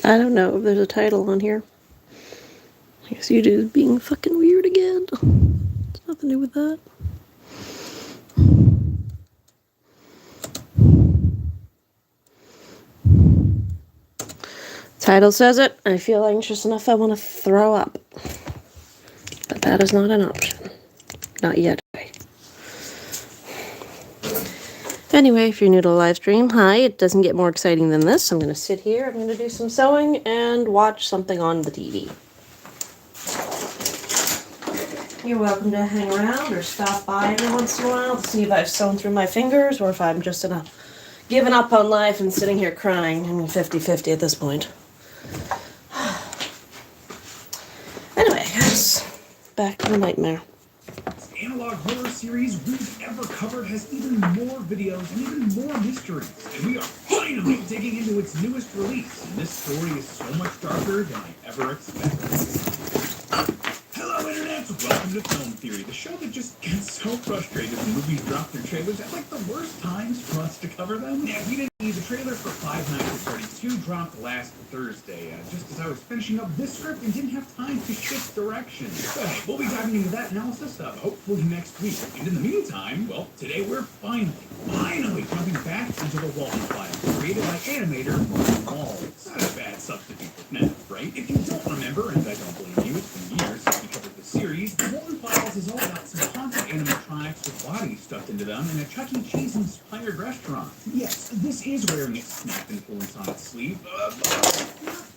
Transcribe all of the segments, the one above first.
I don't know if there's a title on here. I guess YouTube's being fucking weird again. It's nothing to do with that. Title says it. I feel anxious enough I want to throw up. But that is not an option. Not yet. Anyway, if you're new to the live stream, hi. It doesn't get more exciting than this. I'm going to sit here, I'm going to do some sewing, and watch something on the TV. You're welcome to hang around or stop by every once in a while to see if I've sewn through my fingers or if I'm just giving up on life and sitting here crying. I'm 50-50 at this point. Anyway, guys, back to the nightmare. Analog horror series we've ever covered has even more videos and even more mysteries. And we are finally digging into its newest release. And this story is so much darker than I ever expected. Hello, Internet! Welcome to Film Theory, the show that just gets so frustrated when movies drop their trailers at like the worst times for us to cover them. Yeah, we didn't need the trailer for Five Nights at Freddy's 2 dropped last Thursday, just as I was finishing up this script and didn't have time to shift direction. So hey, we'll be diving into that analysis hopefully next week. And in the meantime, well, today we're finally jumping back into the Walton Files, created by animator Mark Wall. It's not a bad substitute for FNAF, right? If you don't remember, and I don't blame you, it's been years since we covered the series, the Walton Files is all about some haunted animatronics with bodies stuffed into them in a Chuck E. Cheese-inspired restaurant. Yes, this is wearing its Snap influence on its sleeve,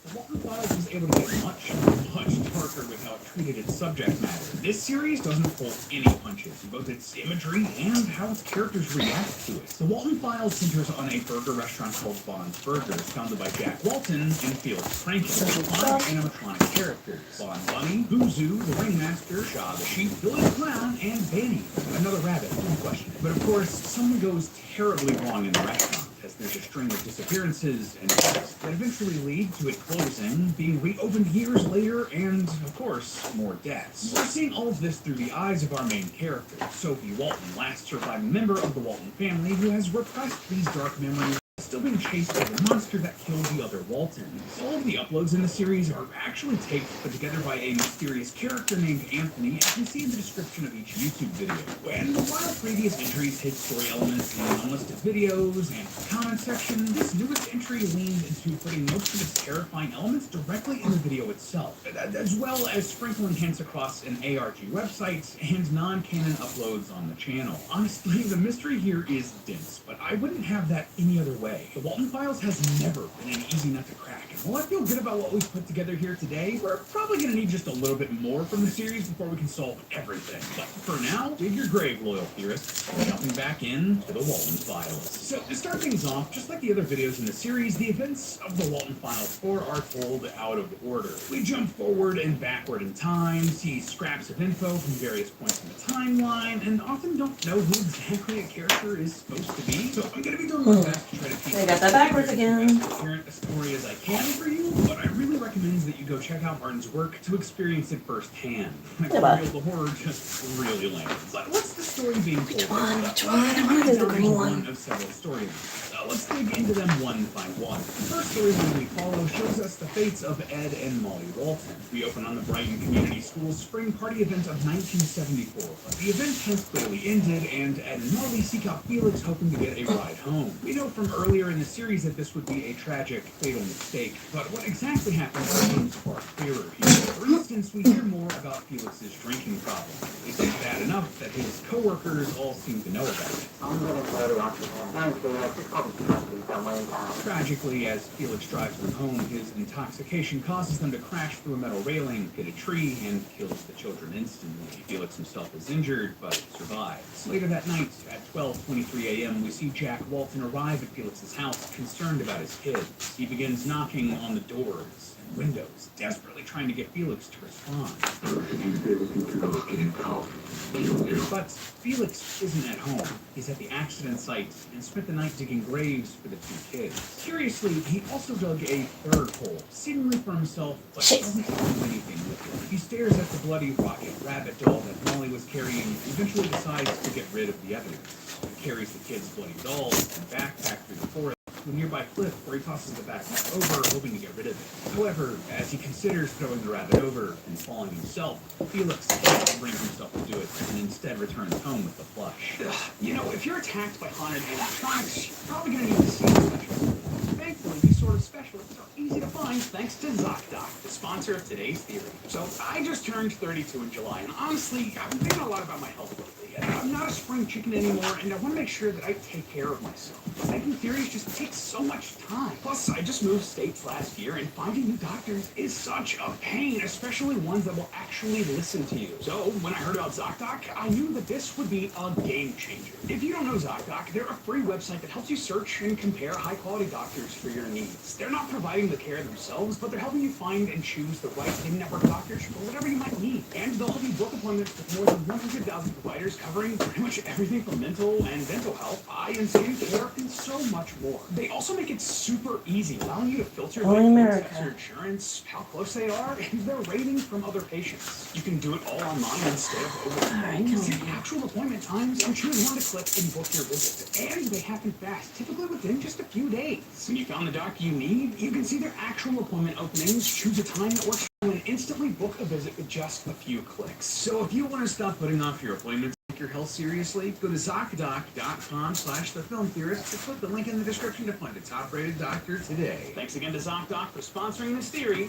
the Walton Files was able to get much darker with how it treated its subject matter. This series doesn't pull any punches in both its imagery and how its characters react to it. The Walton Files centers on a burger restaurant called Bon's Burgers, founded by Jack Walton and Felix Franken, five animatronic characters: Bon Bunny, Boozoo, the Ringmaster, Shaw the Sheep, Billy the Clown, and Benny, another rabbit, don't question it. But of course, something goes terribly wrong in the restaurant, as there's a string of disappearances and deaths that eventually lead to it closing, being reopened years later, and, of course, more deaths. We're seeing all of this through the eyes of our main character, Sophie Walton, last surviving member of the Walton family, who has repressed these dark memories, still being chased by the monster that killed the other Waltons. All of the uploads in the series are actually tapes put together by a mysterious character named Anthony, as you see in the description of each YouTube video. And while previous entries take story elements in unlisted videos and comment section, this newest entry leaned into putting most of its terrifying elements directly in the video itself, as well as sprinkling hints across an ARG website and non-canon uploads on the channel. Honestly, the mystery here is dense, but I wouldn't have that any other way. The Walton Files has never been an easy nut to crack, and while I feel good about what we've put together here today, we're probably going to need just a little bit more from the series before we can solve everything. But for now, dig your grave, loyal theorists, jumping back in to the Walton Files. So to start things off, just like the other videos in the series, the events of the Walton Files 4 are told out of order. We jump forward and backward in time, see scraps of info from various points in the timeline, and often don't know who exactly a character is supposed to be. So I'm going to be doing my best to try to I got that backwards again. As coherent a story as I can for you, but I really recommend that you go check out Martin's work to experience it firsthand. The horror just really lands. But what's the story being told? Which one? I want to do the green one. Of several storylines. Let's dig into them one by one. The first storyline we follow shows us the fates of Ed and Molly Walton. We open on the Brighton Community School's spring party event of 1974, but the event has clearly ended, and Ed and Molly seek out Felix, hoping to get a ride home. We know from earlier in the series that this would be a tragic, fatal mistake, but what exactly happened becomes far clearer here. For instance, we hear more about Felix's drinking problem. It's bad enough that his co-workers all seem to know about it. Tragically, as Felix drives them home, his intoxication causes them to crash through a metal railing, hit a tree, and kills the children instantly. Felix himself is injured, but survives. Later that night, at 12:23 a.m., we see Jack Walton arrive at Felix's house, concerned about his kids. He begins knocking on the doors and windows, desperately trying to get Felix to respond. But Felix isn't at home. He's at the accident site and spent the night digging graves for the two kids. Curiously, he also dug a third hole, seemingly for himself, but doesn't do anything with it. He stares at the bloody rocket rabbit doll that Molly was carrying and eventually decides to get rid of the evidence. He carries the kids' bloody dolls and backpack through the forest, to a nearby cliff where he tosses the backpack over, hoping to get rid of it. However, as he considers throwing the rabbit over and falling himself, Felix can't bring himself to do it and instead returns home with the plush. You know, if you're attacked by haunted animatronics, you're probably going to need to see a specialist. Thankfully, these sort of specialists are easy to find thanks to ZocDoc, the sponsor of today's theory. So I just turned 32 in July, and honestly, I've been thinking a lot about my health lately. I'm not a spring chicken anymore, and I want to make sure that I take care of myself. Making theories just takes so much time. Plus, I just moved states last year, and finding new doctors is such a pain, especially ones that will actually listen to you. So when I heard about ZocDoc, I knew that this would be a game changer. If you don't know ZocDoc, they're a free website that helps you search and compare high-quality doctors for your needs. They're not providing the care themselves, but they're helping you find and choose the right in-network doctors for whatever you might need. And they'll help you book appointments with more than 100,000 providers covering pretty much everything from mental and dental health, eye and skin care, and so much more. They also make it super easy, allowing you to filter by your insurance, how close they are, and their rating from other patients. You can do it all online instead of over the phone. See actual appointment times and choose one to click and book your visit. And they happen fast, typically within just a few days. When you found the doctor you need, you can see their actual appointment openings, choose a time that works for you, and instantly book a visit with just a few clicks. So if you want to stop putting off your appointments, take your health seriously, go to ZocDoc.com/thefilmtheorist or click the link in the description to find a top-rated doctor today. Thanks again to ZocDoc for sponsoring this theory.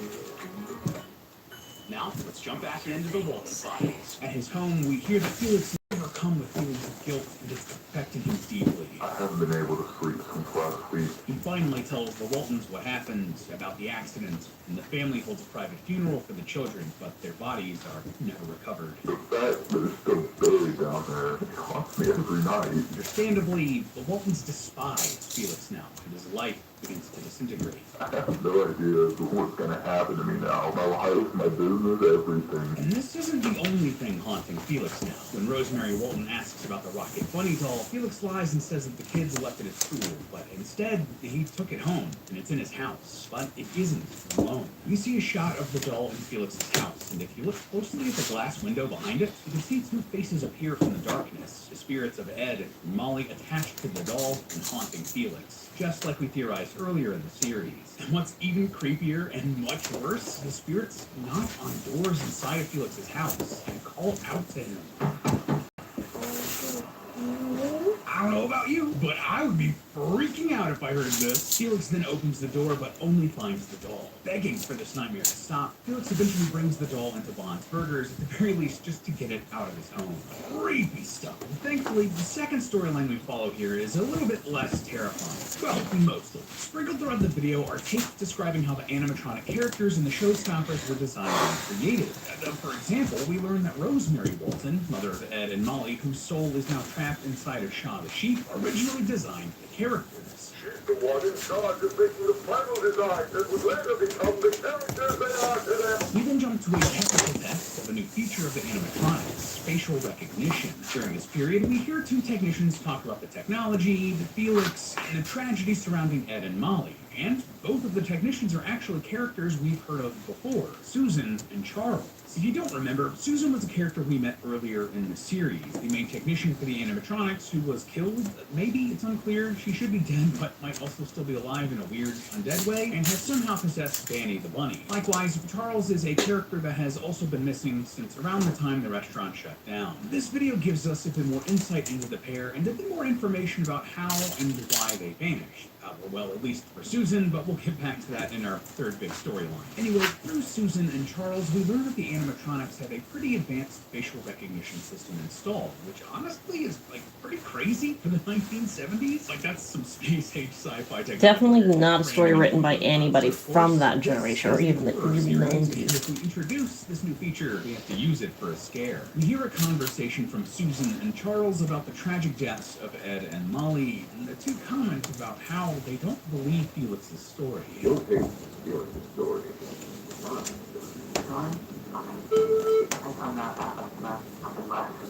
Now, let's jump back into the Walton files. At his home, we hear that Felix is overcome with feelings of guilt and it's affecting him deeply. I haven't been able to sleep since last week. He finally tells the Waltons what happened, about the accident, and the family holds a private funeral for the children, but their bodies are never recovered. The fact that it's still buried down there haunts me every night. Understandably, the Waltons despise Felix now, and his life begins to disintegrate. I have no idea what's going to happen to me now. My life, my business, everything. And this isn't the only thing haunting Felix now. When Rosemary Walton asks about the Rocket Bunny doll, Felix lies and says that the kids left it at school, but instead, he took it home, and it's in his house. But it isn't alone. We see a shot of the doll in Felix's house, and if you look closely at the glass window behind it, you can see two faces appear from the darkness. The spirits of Ed and Molly attached to the doll and haunting Felix, just like we theorized earlier in the series. And what's even creepier and much worse, the spirits knock on doors inside of Felix's house and call out to him. I don't know about you, but I would be freaking out if I heard this. Felix then opens the door, but only finds the doll. Begging for this nightmare to stop, Felix eventually brings the doll into Bond's Burgers, at the very least just to get it out of his home. Creepy stuff. And thankfully, the second storyline we follow here is a little bit less terrifying. Well, mostly. Sprinkled throughout the video are tapes describing how the animatronic characters in the showstoppers were designed and created. For example, we learn that Rosemary Walton, mother of Ed and Molly, whose soul is now trapped inside of Shaw the sheep, originally designed the characters. She's the one in charge of making the final design that would later become the characters they are today. We then jump to a technical test of a new feature of the animatronics, facial recognition. During this period, we hear two technicians talk about the technology, the Felix, and the tragedy surrounding Ed and Molly. And both of the technicians are actually characters we've heard of before, Susan and Charles. If you don't remember, Susan was a character we met earlier in the series, the main technician for the animatronics who was killed. Maybe, it's unclear. She should be dead, but might also still be alive in a weird, undead way, and has somehow possessed Danny the bunny. Likewise, Charles is a character that has also been missing since around the time the restaurant shut down. This video gives us a bit more insight into the pair and a bit more information about how and why they vanished. Well, at least for Susan, but we'll get back to that in our third big storyline. Anyway, through Susan and Charles, we learn that the animatronics have a pretty advanced facial recognition system installed, which honestly is, pretty crazy for the 1970s. That's some space-age sci-fi technology. Definitely not a story written by anybody from that generation, or even the early And 90s. if we introduce this new feature, we have to use it for a scare. We hear a conversation from Susan and Charles about the tragic deaths of Ed and Molly, and the two comment about how they don't believe Felix's story. Okay, Felix's story.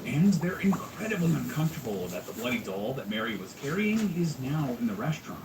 And they're incredibly uncomfortable that the bloody doll that Mary was carrying is now in the restaurant.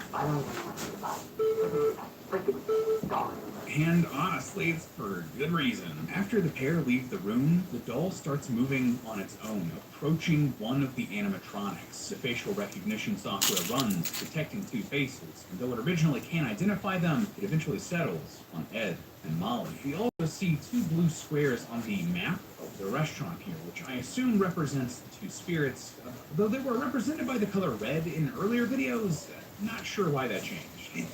and honestly, it's for good reason. After the pair leave the room, the doll starts moving on its own, approaching one of the animatronics. The facial recognition software runs, detecting two faces, and though it originally can't identify them, it eventually settles on Ed and Molly. We also see two blue squares on the map of the restaurant here, which I assume represents the two spirits, though they were represented by the color red in earlier videos. Not sure why that changed.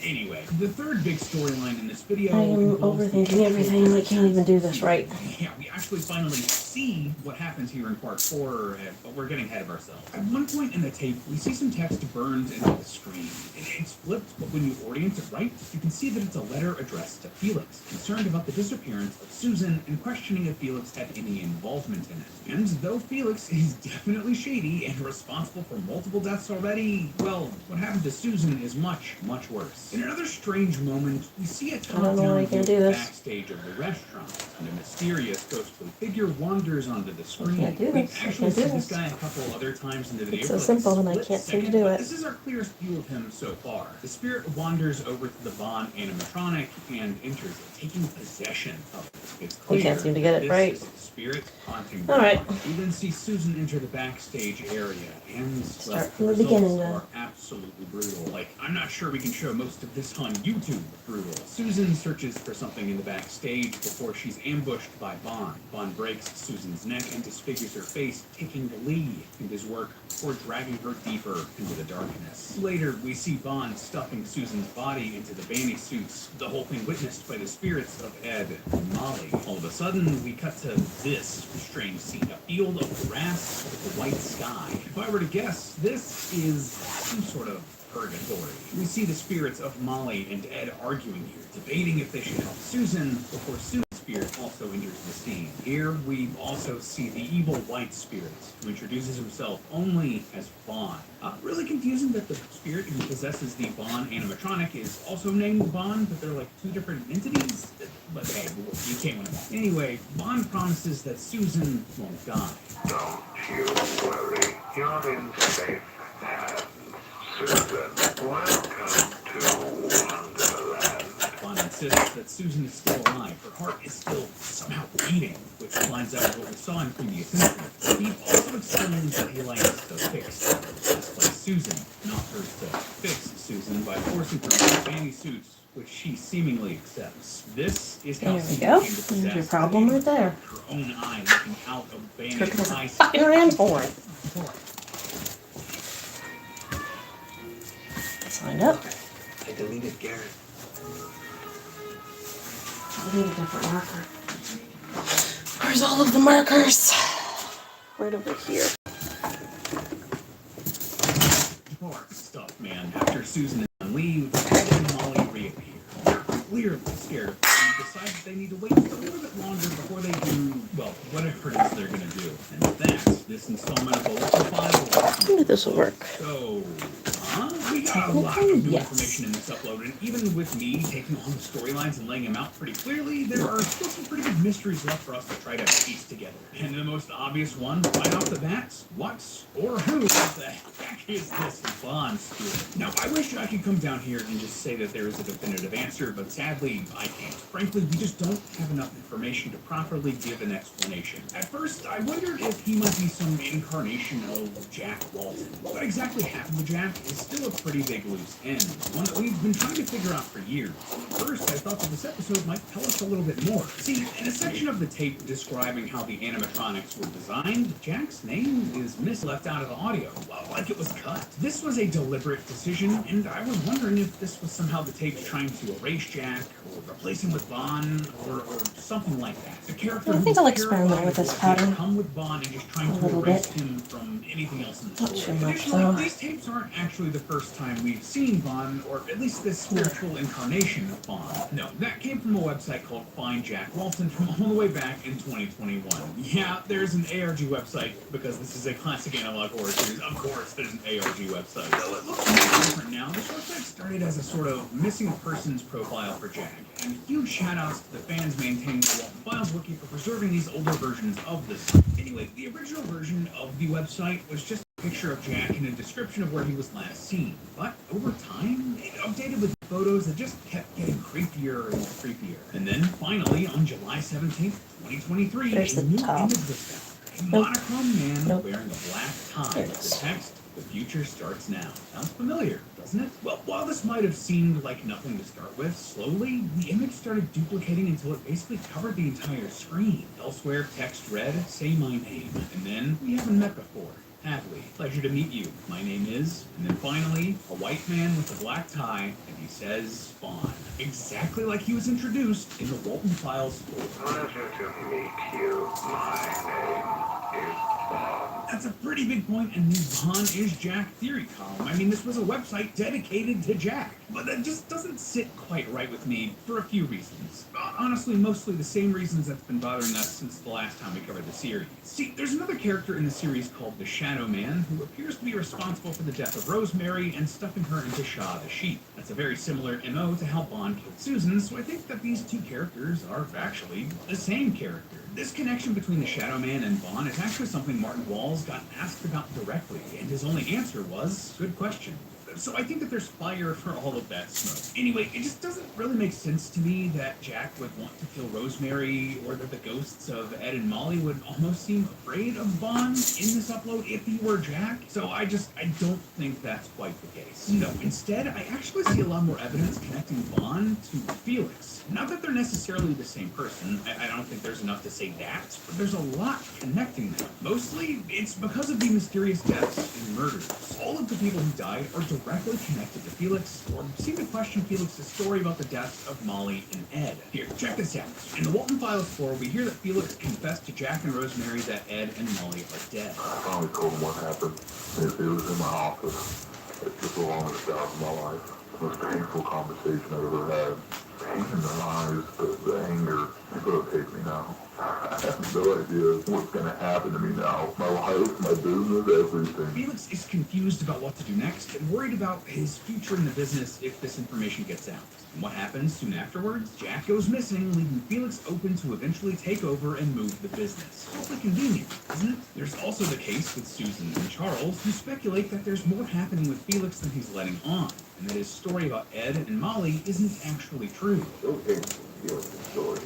Anyway, the third big storyline in this video... I am overthinking everything and I can't even do this right. Yeah, we actually finally see what happens here in part 4, but we're getting ahead of ourselves. At one point in the tape, we see some text burned into the screen. It's flipped, but when you orient it right, you can see that it's a letter addressed to Felix, concerned about the disappearance of Susan and questioning if Felix had any involvement in it. And though Felix is definitely shady and responsible for multiple deaths already, well, what happened to Susan is much, much worse. In another strange moment, we see a top-down view backstage of the restaurant, and a mysterious ghostly figure wanders onto the screen. We actually see this guy a couple other times in the video. It's so simple and I can't seem to do it. This is our clearest view of him so far. The spirit wanders over to the Bond animatronic and enters it, taking possession of it. It's clear we can't seem to get it right. Spirit haunting. All right. We then see Susan enter the backstage area, and start from the beginning then. Are absolutely brutal. Like, I'm not sure we can show most of this on YouTube. Brutal. Susan searches for something in the backstage before she's ambushed by Bond. Bond breaks Susan's neck and disfigures her face, taking the lead in his work before dragging her deeper into the darkness. Later, we see Bond stuffing Susan's body into the banny suits, the whole thing witnessed by the spirits of Ed and Molly. All of a sudden, we cut to this strange scene, a field of grass with a white sky. If I were to guess, this is some sort of purgatory. We see the spirits of Molly and Ed arguing here, debating if they should help Susan before Susan's spirit also enters the scene. Here, we also see the evil white spirit, who introduces himself only as Bond. Really confusing that the spirit who possesses the Bond animatronic is also named Bond, but they're like two different entities? But hey, you can't win them all. Anyway, Bond promises that Susan won't die. Don't you worry. You're in safe hands, Susan. Welcome to Wonderland. Bond insists that Susan is still alive. Her heart is still somehow beating, which lines up with what we saw in previous incidents. Steve also explains that he likes to fix display Susan, not her to fix Susan by forcing her into fanny suits, which she seemingly accepts. This is how Susan came to possess. There's your problem right there. Her own eye looking out of Banny's eyes. Your hands for it. Signed up. I deleted Garrett. I need a different marker. Where's all of the markers? Right over here. Poor stuff, man. After Susan and leave, Ed and Molly reappear. They're clearly scared of her and decide that they need to wait a little bit longer before they do, well, whatever it is they're gonna do. And that's this installment of the Local File. Maybe this will work. So, we got a lot of new information in this upload, and even with me taking on the storylines and laying them out pretty clearly, there are still some pretty good mysteries left for us to try to piece together. And the most obvious one, right off the bat, what or who the heck is this Bond spirit? Now, I wish I could come down here and just say that there is a definitive answer, but sadly, I can't. Frankly, we just don't have enough information to properly give an explanation. At first, I wondered if he might be some incarnation of Jack Walton. What exactly happened to Jack is still a pretty big loose end, one that we've been trying to figure out for years. First, I thought that this episode might tell us a little bit more. See, in a section of the tape describing how the animatronics were designed, Jack's name is left out of the audio, like it was cut. This was a deliberate decision, and I was wondering if this was somehow the tape trying to erase Jack, or replace him with Bond, or something like that. The character I think I'll experiment with this pattern come with Bond and just trying to erase him from anything else in the story. Not too much, Additionally, though. these tapes aren't actually the first time we've seen Bond, or at least this spiritual incarnation of Bond. No, that came from a website called Find Jack Walton from all the way back in 2021. Yeah, there's an ARG website, because this is a classic analog horror series. Of course, there's an ARG website. Though it looks a little different now, this website started as a sort of missing persons profile for Jack. And huge shout-outs to the fans maintaining the Walton Files wiki for preserving these older versions of this. Anyway, the original version of the website was just a picture of Jack and a description of where he was last seen. But over time, it updated with photos that just kept getting creepier creepier and creepier. And then finally, on July 17th, 2023, There's a the new top. image was found. A monochrome man Nope. wearing a black tie There it with is. the text, "The future starts now." Sounds familiar, doesn't it? Well, while this might have seemed like nothing to start with, slowly, the image started duplicating until it basically covered the entire screen. Elsewhere, text read, "Say my name." And then, "We haven't met before. Have we? Pleasure to meet you. My name is..." And then finally, a white man with a black tie, and he says, "Vaughn." Exactly like he was introduced in the Walton Files 4. Pleasure to meet you. My name is Bob. That's a pretty big point in the Vaughn is Jack theory column. I mean, this was a website dedicated to Jack. But that just doesn't sit quite right with me for a few reasons. Honestly, mostly the same reasons that's been bothering us since the last time we covered the series. See, there's another character in the series called the Shadow Man who appears to be responsible for the death of Rosemary and stuffing her into Shaw the sheep. That's a very similar MO to how Bond killed Susan, so I think that these two characters are actually the same character. This connection between the Shadow Man and Vaughn is actually something Martin Walls got asked about directly, and his only answer was, "Good question." So I think that there's fire for all of that smoke. Anyway, it just doesn't really make sense to me that Jack would want to kill Rosemary, or that the ghosts of Ed and Molly would almost seem afraid of Vaughn in this upload if he were Jack. So I don't think that's quite the case. No, instead, I actually see a lot more evidence connecting Vaughn to Felix. Not that they're necessarily the same person, I don't think there's enough to say that, but there's a lot connecting them. Mostly, it's because of the mysterious deaths and murders. All of the people who died are directly connected to Felix, or seem to question Felix's story about the deaths of Molly and Ed. Here, check this out. In the Walton Files 4, we hear that Felix confessed to Jack and Rosemary that Ed and Molly are dead. I finally told him what happened. It was in my office. It's just the longest doubt of my life. The most painful conversation I've ever had. Pain in their eyes, the anger. It's gonna take me now. I have no idea what's gonna happen to me now. My life, my business, everything. Felix is confused about what to do next and worried about his future in the business if this information gets out. And what happens soon afterwards? Jack goes missing, leaving Felix open to eventually take over and move the business. Awfully convenient, isn't it? There's also the case with Susan and Charles, who speculate that there's more happening with Felix than he's letting on, and that his story about Ed and Molly isn't actually true. Okay, your story.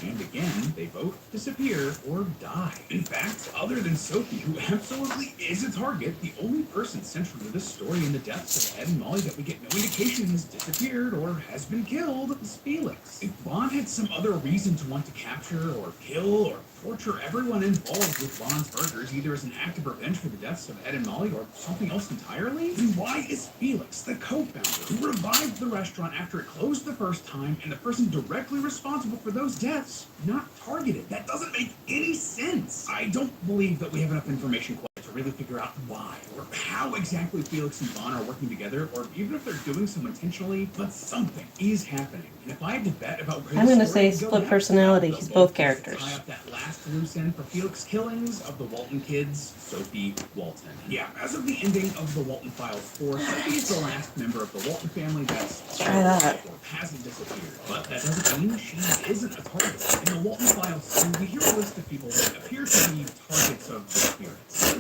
And again, they both disappear or die. In fact, other than Sophie, who absolutely is a target, the only person central to this story and the deaths of Ed and Molly that we get no indication has disappeared or has been killed is Felix. If Bond had some other reason to want to capture or kill or torture everyone involved with Bond's burgers, either as an act of revenge for the deaths of Ed and Molly or something else entirely, then why is Felix, the co-founder, who revived the restaurant after it closed the first time, and the person directly responsible for those deaths, not targeted? That doesn't make any sense. I don't believe that we have enough information quite to really figure out why or how exactly Felix and Vaughn are working together, or even if they're doing so intentionally, but something is happening. And if I had to bet about where I'm the gonna story say would go split next, personality. the He's Waltons both characters. tie up that last loose end for Felix killings of the Walton kids, Sophie Walton. Yeah, as of the ending of the Walton Files 4, Sophie is the last member of the Walton family that's Try that. hasn't disappeared. But that doesn't mean she isn't a target. In the Walton Files 2, we hear a list of people that appear to be targets of the spirits.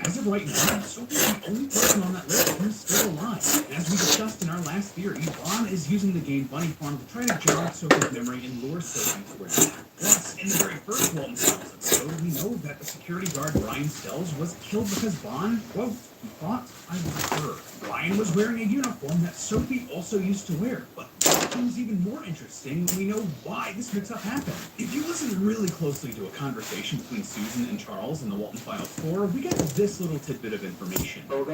As of right now, Sophie's the only person on that list who's still alive. And as we discussed in our last theory, Vaughn is using the game Bunny Farm to try to jog Sophie's memory and lure Sophie towards death. Plus, in the very first Walton Files episode, we know that the security guard Brian Stells was killed because Vaughn, quote, "he thought I was her." Brian was wearing a uniform that Sophie also used to wear, but what becomes even more interesting when we know why this mix-up happened. If you listen really closely to a conversation between Susan and Charles in the Walton Files 4, we get this little tidbit of information. Oh,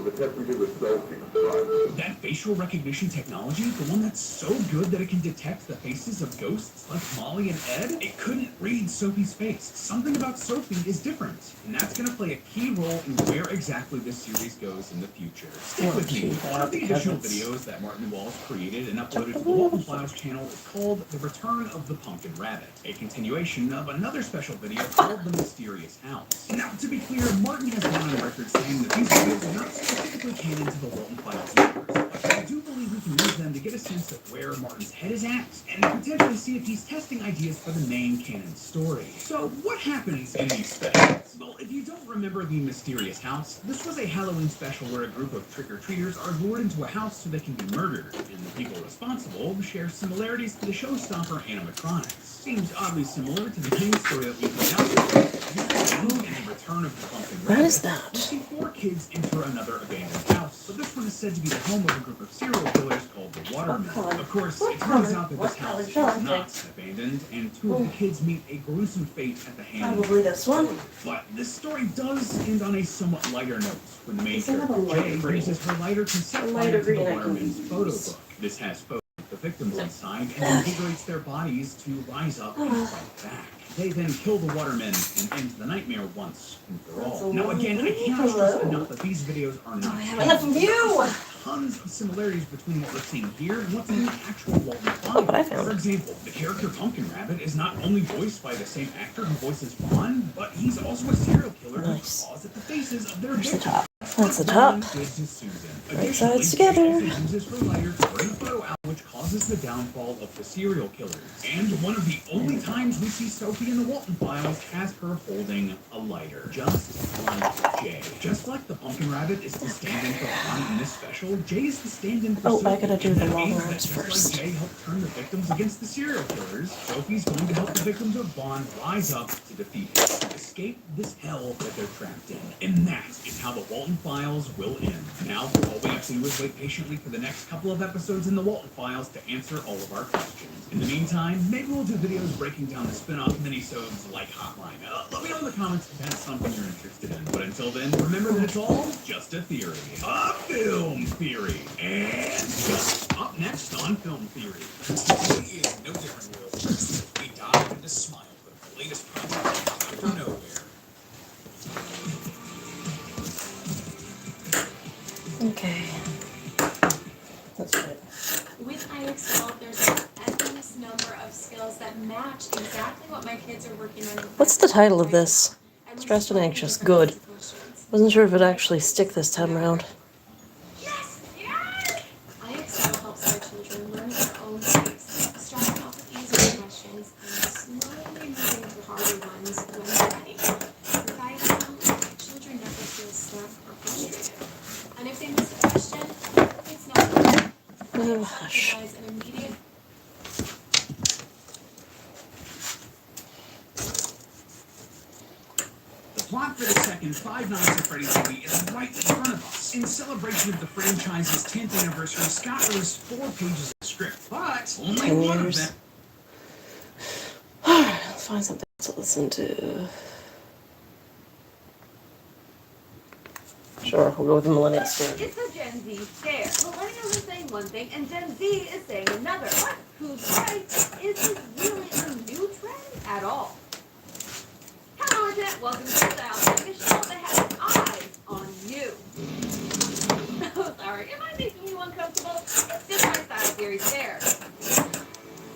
the test we did with Sophie. Right. That facial recognition technology, the one that's so good that it can detect the faces of ghosts like Molly and Ed, it couldn't read Sophie's face. Something about Sophie is different, and that's going to play a key role in where exactly this series goes in the future. Stick with me. One of the additional videos that Martin Walsh created and uploaded to the Walton Files channel is called The Return of the Pumpkin Rabbit, a continuation of another special video called The Mysterious House. Now, to be clear, Martin has gone on record saying that these videos are not specifically canon to the Walton Files universe, but I do believe we can use them to get a sense of where Martin's head is at, and potentially see if he's testing ideas for the main canon story. So, what happens in these specials? Well, if you don't remember The Mysterious House, this was a Halloween special where a group of trick-or-treaters are lured into a house so they can be murdered, and the people responsible share similarities to the showstopper animatronics. Seems oddly similar to the main story that we put out in The Return of the Pumpkin Rabbit. What is that? We see 4 kids enter another abandoned house, but this one is said to be the home of a group of serial killers called the Watermen. Of course, it turns out that this house is not abandoned, and 2 of the kids meet a gruesome fate at the hands of... Probably this one. But this story does end on a somewhat lighter note, when the main character Jay uses her lighter to set fire to the Watermen's photo book. This has photos of the victims inside and invigorates their bodies to rise up and fight back. They then kill the Watermen and end the nightmare once and for all. Now again, I cannot stress enough that these videos are not... I have enough of you! Tons of similarities between what we're seeing here and what's in the actual Walton Files. For example, the character Pumpkin Rabbit is not only voiced by the same actor who voices Vaughn, but he's also a serial killer who claws at the faces of their victims. That's the top. Right sides together. Uses her lighter to burn the photo out, which causes the downfall of the serial killers. And one of the only times we see Sophie in the Walton Files has her holding a lighter, just like Jay. Just like the Pumpkin Rabbit is the stand-in for Vaughn in this special, Jay is the stand-in for Sophie. I gotta do the That long means that arms just like first. Jay helped turn the victims against the serial killers, Sophie's going to help the victims of Vaughn rise up to defeat it, to escape this hell that they're trapped in. And that is how the Walton Files will end. Now, all we have to do is wait patiently for the next couple of episodes in the Walton Files to answer all of our questions. In the meantime, maybe we'll do videos breaking down the spin-off minisodes like Hotline. Let me know in the comments if that's something you're interested in. But until then, remember that it's all just a theory. A film theory. And just up next on Film Theory. Today is no different, Will. We dive into Smile with the latest project out of nowhere. Okay. That's right. With IXL, there's an endless number of skills that match exactly what my kids are working on. What's the title of this? Stressed and Anxious. Good. Wasn't sure if it'd actually stick this time around. Yes! Yes! IXL helps our children learn at their own pace, starting off with easier questions and slowly moving to harder ones when they're ready. With IXL, children never feel stuck or frustrated. And if they miss a question, it's not Oh, hush. provides an immediate The plot for the second Five Nights at Freddy's movie is right in front of us. In celebration of the franchise's 10th anniversary, Scott released 4 pages of script, but only 10 one of years. them... Alright, let's find something to listen to. Sure, we'll go with the Millennial story. It's a Gen Z stare. Millennials are saying one thing and Gen Z is saying another. But who's right? Is this really a new trend at all? Hello, Internet. Welcome to the Style Series, the show that has eyes on you. Oh, sorry. Am I making you uncomfortable? It's just my Style Series stare.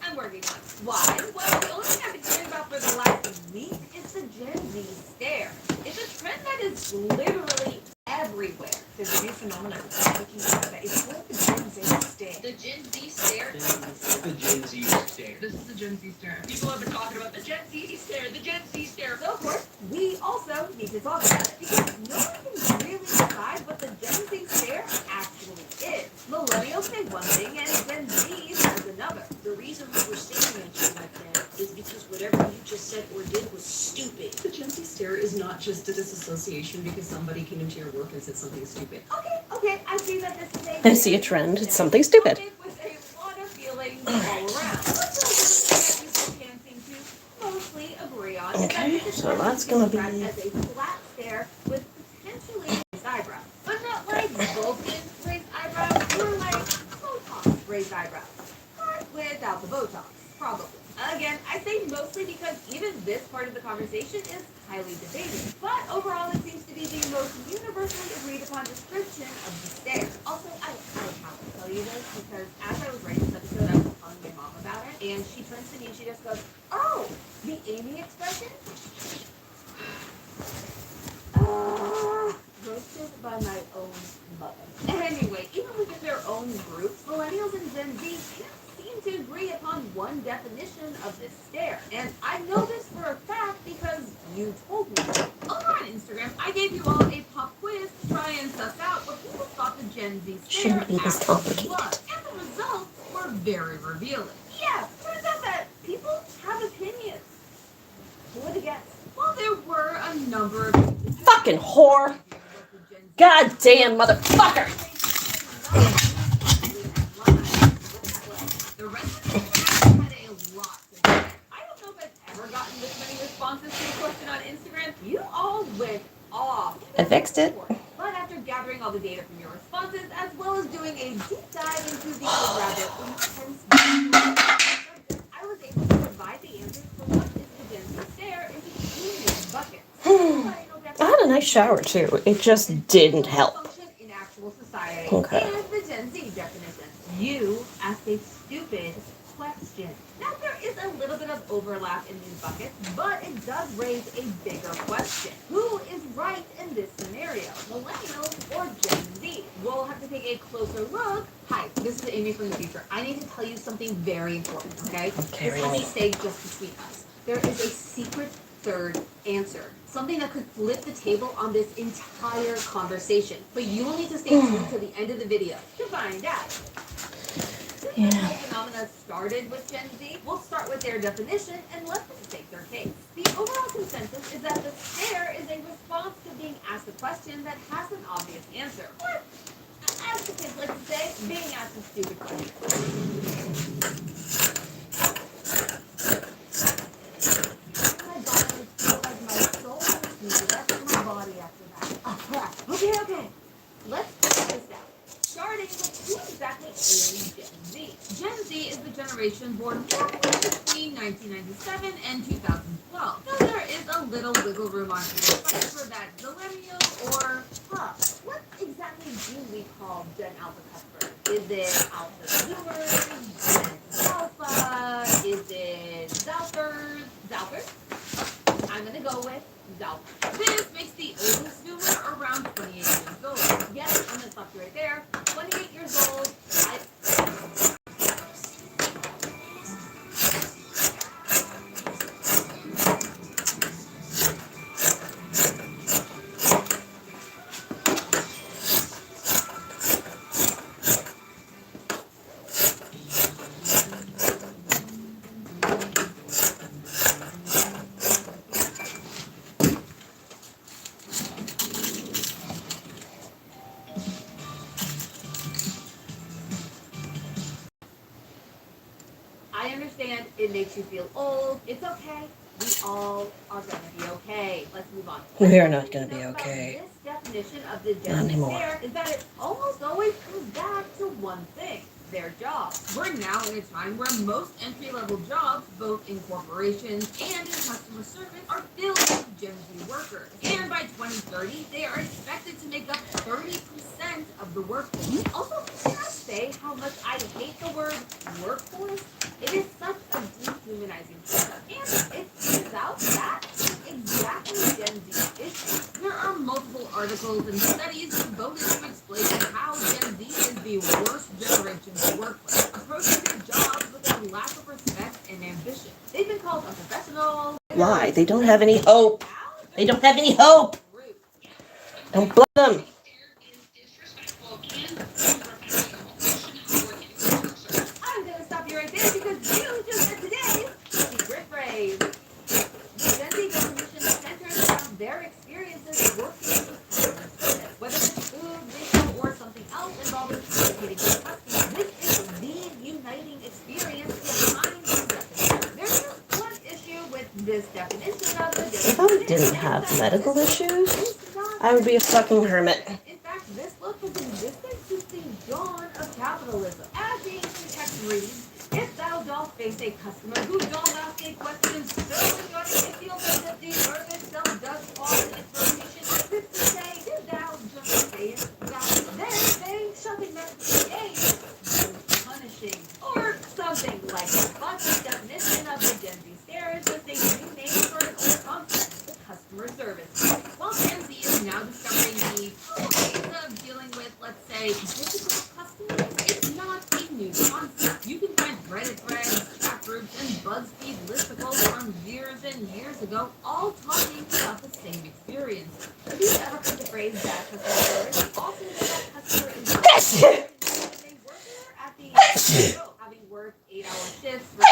I'm working on it. Why? Well, the only thing I've been hearing about for the last week is the Gen Z stare. It's a trend that is literally everywhere. There's a new phenomenon looking at it. It's called the Gen Z stare. The Gen Z stare? The Gen Z stare. This is the Gen Z stare. People have been talking about the Gen Z stare, the Gen Z stare. So, of course, we also need to talk about it because no one can really decide what the Gen Z stare actually is. Millennials say one thing and Gen Z says another. The reason we were staring at you like that is because whatever you just said or did was stupid. The Gen Z stare is not just a disassociation because somebody came into your work and said something stupid. Okay, I see that this is a... I see a trend. It's something stupid. With a lot of feelings all around. But the one thing that we can seem to mostly agree on is that Okay, this is so that's gonna be... described as a flat stare with potentially raised eyebrows. But not like Vulcan raised eyebrows or like Botox raised eyebrows. But without the Botox, probably. Again, again, I say mostly because even this part of the conversation is highly debated. But overall, it seems to be the most universally agreed upon description of the stare. Also, I have to tell you this because as I was writing this episode, I was telling my mom about it, and she turns to me and she just goes, "Oh, the Amy expression?" Roasted by my own mother. Anyway, even within their own groups, millennials and Gen Z can't seem to agree upon one definition of this stare. And I know this for a fact because you told me. Over on Instagram, I gave you all a pop quiz to try and suss out what people thought the Gen Z stare Shouldn't be this complicated. was. And the results were very revealing. Yeah, turns out that people have opinions. Who would have guessed? Well, there were a number of Fucking whore. Goddamn motherfucker. The rest of the had a lot to say. I don't know if I've ever gotten this many responses to a question on Instagram. You all went off. I fixed it. But after gathering all the data from your responses, as well as doing a deep dive into the rather intense subject, I was able to provide the answers for what is the Gen Z stare into two main buckets. I had a nice shower too. It just didn't help. Function in actual society. Okay. And the Gen Z definition. You asked a stupid question. Now there is a little bit of overlap in these buckets, but it does raise a bigger question. Who is right in this scenario? Millennials or Gen Z? We'll have to take a closer look. Hi, this is Amy from the future. I need to tell you something very important, okay? Okay, This has to stay just between us. There is a secret third answer. Something that could flip the table on this entire conversation. But you will need to stay tuned to the end of the video to find out. Yeah. This whole phenomena started with Gen Z. We'll start with their definition and let them state their case. The overall consensus is that the stare is a response to being asked a question that has an obvious answer. Or, as the kids like to say, being asked a stupid question. Okay. Let's figure this out. Starting with who exactly is Gen Z. Gen Z is the generation born roughly between 1997 and 2012. So there is a little wiggle room on here for that millennial or what exactly do we call Gen Alpha customer? Is it Alpha Zoomers? Gen Alpha? Is it Zalpers? Zalpers? I'm gonna go with Zalpers. This makes the oldest Zoomer around 28 years old. Yes, I'm gonna stop you right there. 28 years old. I understand it makes you feel old. It's okay. We all are gonna be okay. Let's move on. We are not gonna be okay. This definition of the Not Gen Z anymore. stare is that it almost always comes back to one thing. Their job. We're now in a time where most entry-level jobs, both in corporations and in customer service, are filled with Gen Z workers. And by 2030, they are expected to make up 30% of the workforce. Also, can I say how much I hate the word workforce? It is such a dehumanizing term. And it turns out that is exactly Gen Z issue. There are multiple articles and studies devoted to explaining how Gen Z is the worst generation to work with, approaching their jobs with a lack of respect and ambition. They've been called unprofessional. Lie. They don't have any hope. They don't have any hope. Don't blame them. I'm gonna stop you right there because you just said today's secret phrase. The Gen Z definition centers around their experiences working with customer service. Whether it's food, retail, or something else involving communicating with customers, this is the uniting experience behind this definition. There's just one issue with this definition of the If I didn't have medical issues, I would be a fucking hermit. In fact, this look has existed since the dawn of capitalism. As the ancient text reads, if thou dost they say customers who don't ask a question so regarding a field that the service itself does fall in its rotation as if to say, did thou just say it? Then they shopping message A, punishing, or something like it. But the definition of the Gen Z stare is just a new name for an old concept, the customer service. While Gen Z is now discovering the ways of dealing with, let's say, difficult customers, it's not a new concept. You can find Reddit threads, chat groups, and BuzzFeed listicles from years and years ago, all talking about the same experience. Have you ever heard the phrase that customer service? Also, that customer is a worker at the having worked 8-hour shifts for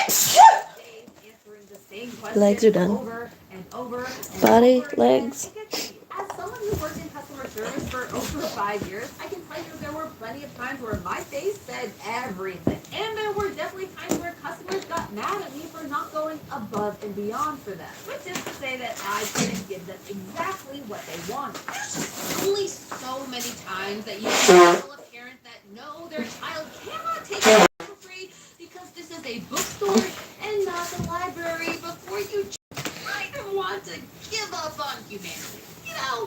days, answering the same question Legs are done. over and over and Body, over legs. again. As someone who worked in customer service for over 5 years, I can tell you there were plenty of times where my face said everything. And there were definitely times where customers got mad at me for not going above and beyond for them. Which is to say that I couldn't give them exactly what they wanted. There's only so many times that you can tell a parent that no, their child cannot take it for free because this is a bookstore and not the library before you kind of want to give up on humanity. You know,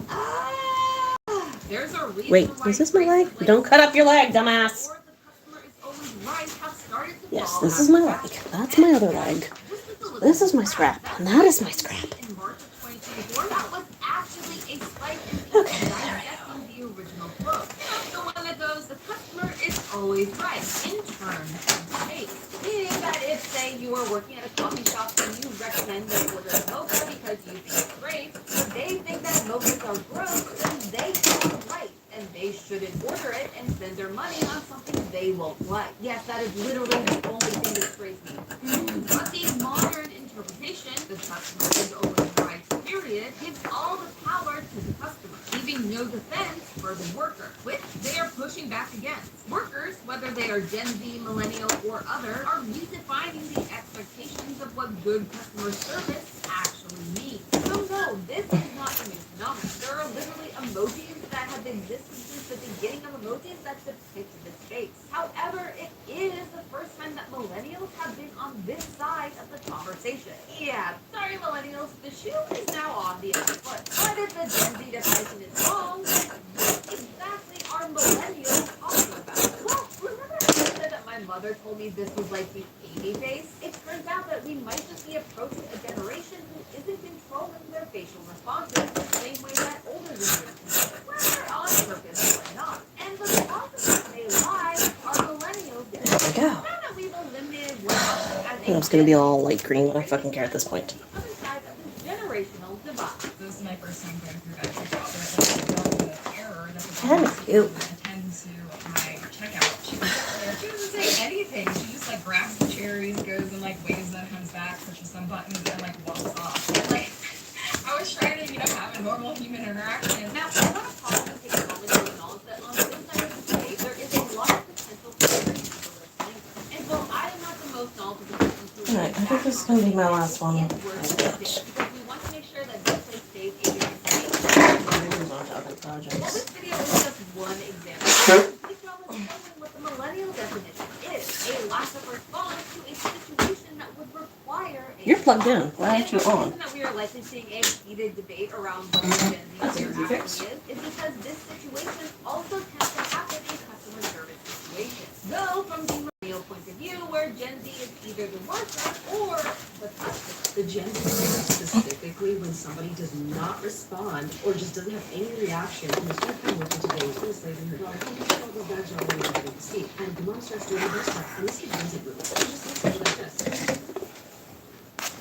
There's a reason Wait, why is this my leg? phrases like Don't cut up your leg, dumbass. or the customer is always right have started to Yes, fall this out is my of leg. fashion. That's my other leg. This is my scrap, and that is my scrap. In March of 2024, that was actually a slight Okay, there dissecting the original quote. You know, the one that goes, the customer is always right, in terms and space. Meaning that if, say, you are working at a coffee shop and you recommend they order a mocha because you think it's great, but they think that mochas are gross, then they are right, and they shouldn't order it and spend their money on something they won't like. Yes, that is literally the only thing this phrase means. But the modern interpretation, the customer is always right, period, gives all the power to the customer, leaving no defense for the worker, which they are pushing back against. Workers, whether they are Gen Z, Millennial, or other, are redefining the expectations of what good customer service actually means. So no, this is not a new phenomenon. There are literally emojis that have existed since the beginning of emojis that depict this face. However, it is the first time that millennials have been on this side of the conversation. Yeah, sorry millennials, the shoe is now on the other foot. But if the Gen Z definition is wrong, then what exactly are millennials talking about? Well, remember I said that my mother told me this was like the 80 face? It turns out that we might just be approaching a generation who isn't controlling their facial responses the same way that older generations do, whether on purpose or not. And the causes that they lie are millennials. There we go. Now that we've eliminated warehouses as a It's gonna be all light green. I don't fucking care at this point. the other side of the generational divide. This is my first time going through that checkout, but I dealt with the error that the Kind of boss cute. attend to my checkout. She doesn't say anything. She just like grabs the cherries, goes and like waves them, comes back, pushes some buttons, and like walks off. And, like I was trying to, have a normal human interaction. Now, I want to pause and take a moment to acknowledge that on this side of the debate, there is a lot of potential for different people listening. And while I am not the most knowledgeable person who Alright, I think this is gonna be my last one. it's worth listening because we want to make sure that this place stays a very safe. While this video is just one example, please y'all is knowing what the millennial definition is. A lack of response to a situation that would require a You're plugged in. Why aren't you the on? reason that we are likely seeing a heated debate around what the Gen Z That's here easy fix. actually is because this situation also tends to happen in customer service situations. Though from the millennial point of view, where Gen Z is either the worker or the customer. The Gen Z specifically when somebody does not respond or just doesn't have any reaction and they're kind of working today with this lady and her daughter, oh, all the bags are already ready to see. And the mom starts doing her stuff and this kid doesn't move. She just looks at it like this.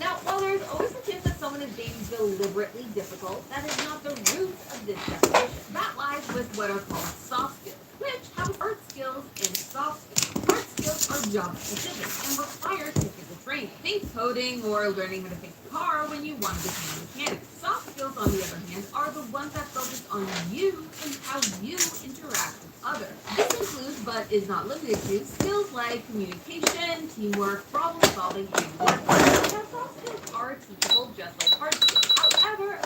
Now, while there is always a chance that someone is being deliberately difficult, that is not the root of this definition. That lies with what are called soft skills, which have hard skills and soft skills. Hard skills are job specific and require technical training. Think coding or learning how to fix a car when you want to become a mechanic. Soft skills, on the other hand, are the ones that focus on you and how you interact with others. This includes, but is not limited to, skills like communication, teamwork, problem solving, and work. Now, soft skills are teachable just like hard skills. However,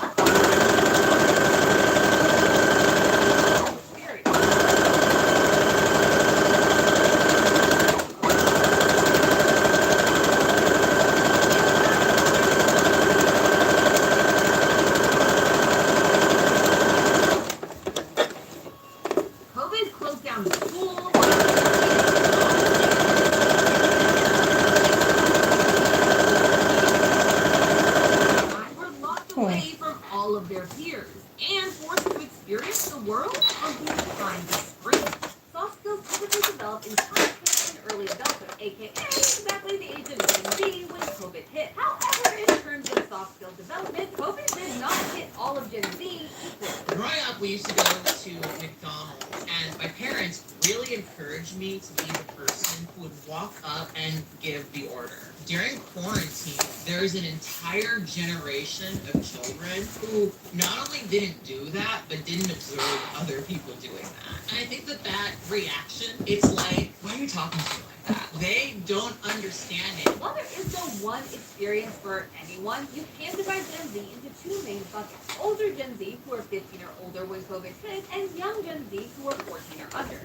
COVID hit. However, in terms of soft skill development, COVID did not hit all of Gen Z equally. Growing up, we used to go to McDonald's, and my parents really encouraged me to be the person who would walk up and give the order. During quarantine, there's an entire generation of children who not only didn't do that, but didn't observe other people doing that. And I think that reaction, it's like, why are you talking to me like that? They don't understand it. While there is no one experience for anyone, you can divide Gen Z into two main buckets. Older Gen Z, who are 15 or older when COVID hit, and young Gen Z, who are 14 or under.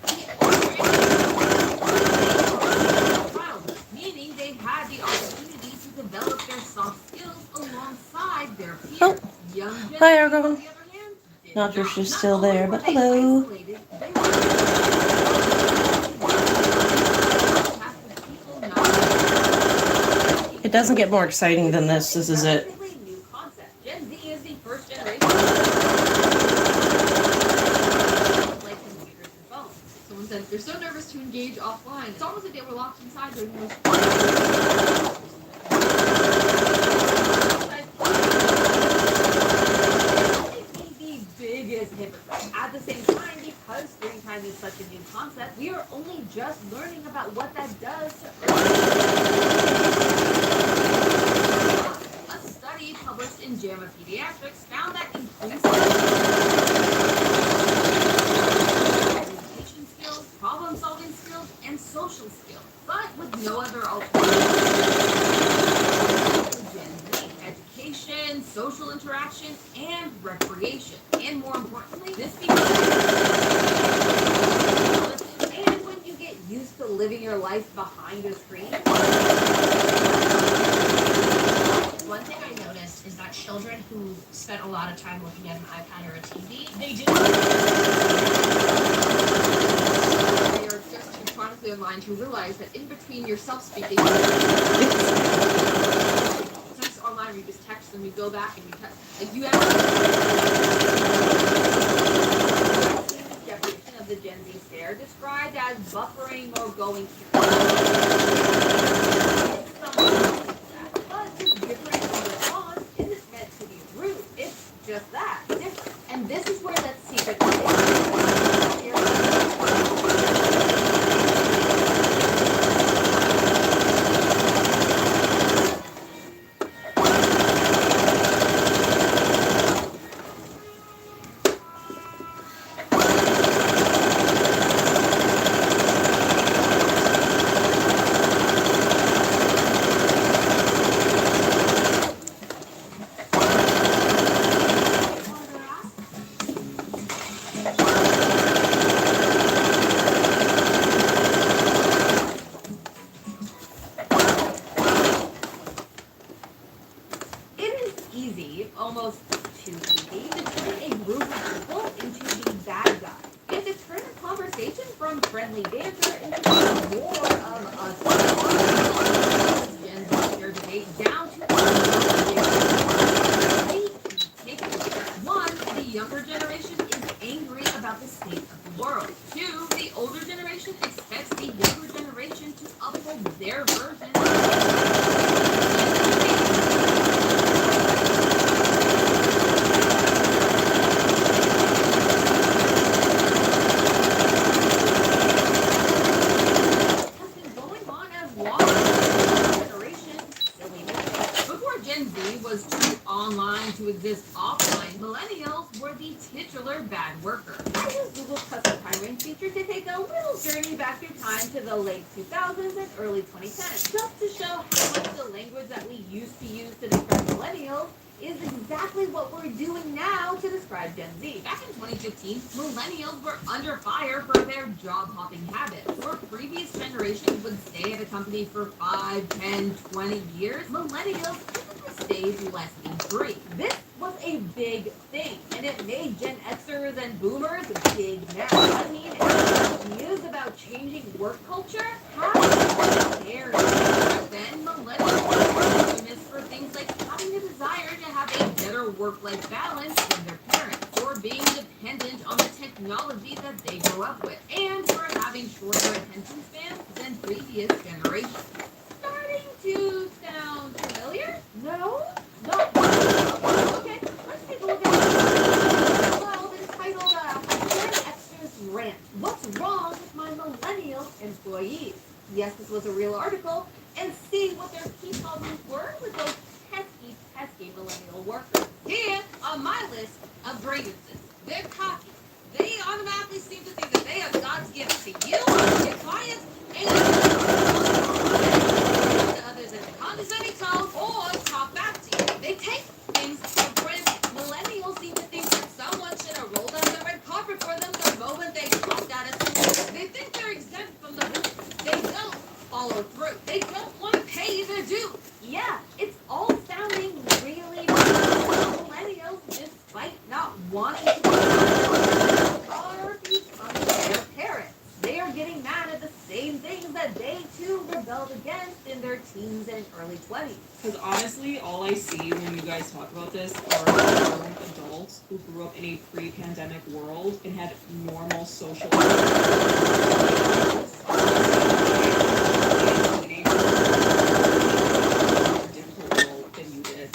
Childhood, meaning they had the opportunity to develop their soft skills alongside their peers. Oh. Young Gen Hi, Z, Argon. on the other hand, did Not sure if she's Not still only there, were but they hello. isolated, they It doesn't get more exciting than this. This is it. New concept. Gen Z is the first generation like computers and phones. Someone said, they're so nervous to engage offline. It's almost like they were locked inside during the most the biggest hypocrite. At the same time, because screen time is such a new concept, we are only just learning about what that does to a study published in JAMA Pediatrics found that increased communication skills, problem-solving skills, and social skills, but with no other alternative. Education, social interaction, and recreation. And more importantly, this becomes and when you get used to living your life behind a screen. One thing I noticed is that children who spent a lot of time looking at an iPad or a TV, they didn't. They are just too chronically online to realize that in between your self-speaking, text online, you just text and you go back and you text. Like you have definition of the Gen Z stare described as buffering or going but this different response isn't meant to be rude. It's just that. Different. And this is where that secret almost too easy to turn a group of people into the bad guys, and to turn a conversation from friendly banter into more of a Gen Z debate down to one, the younger generation is angry about the state of the world. Two, the older generation expects the younger generation to uphold their version to exist offline. Millennials were the titular bad worker. I used Google's custom time range feature to take a little journey back through time to the late 2000s and early 2010s, just to show how much the language that we used to use to describe millennials is exactly what we're doing now to describe Gen Z. Back in 2015, millennials were under fire for their job-hopping habits. Where previous generations would stay at a company for 5, 10, 20 years, millennials stayed less than 3. This was a big thing, and it made Gen Xers and Boomers big mad. I mean, ideas about changing work culture have there. Then millennials were famous for things like having a desire to have a better work-life balance than their parents, or being dependent on the technology that they grew up with, and for having shorter attention spans than previous generations. Starting to sound familiar. was a real article and see what their key problems were with those pesky millennial workers. Here on my list of grievances, they're cocky. They automatically seem to think that they are God's gift to you, your clients, and to others in a condescending tone or talk back to you. They take things for granted. Millennials seem to think that someone should have rolled out the red carpet for them the moment they talked at us. They think they're exempt from the rules. They don't follow through. They don't want to pay their due. Yeah, it's all sounding really millennials, despite not wanting to are becoming their parents. They are getting mad at the same things that they too rebelled against in their teens and early 20s. Because honestly, all I see when you guys talk about this are grown adults who grew up in a pre-pandemic world and had normal social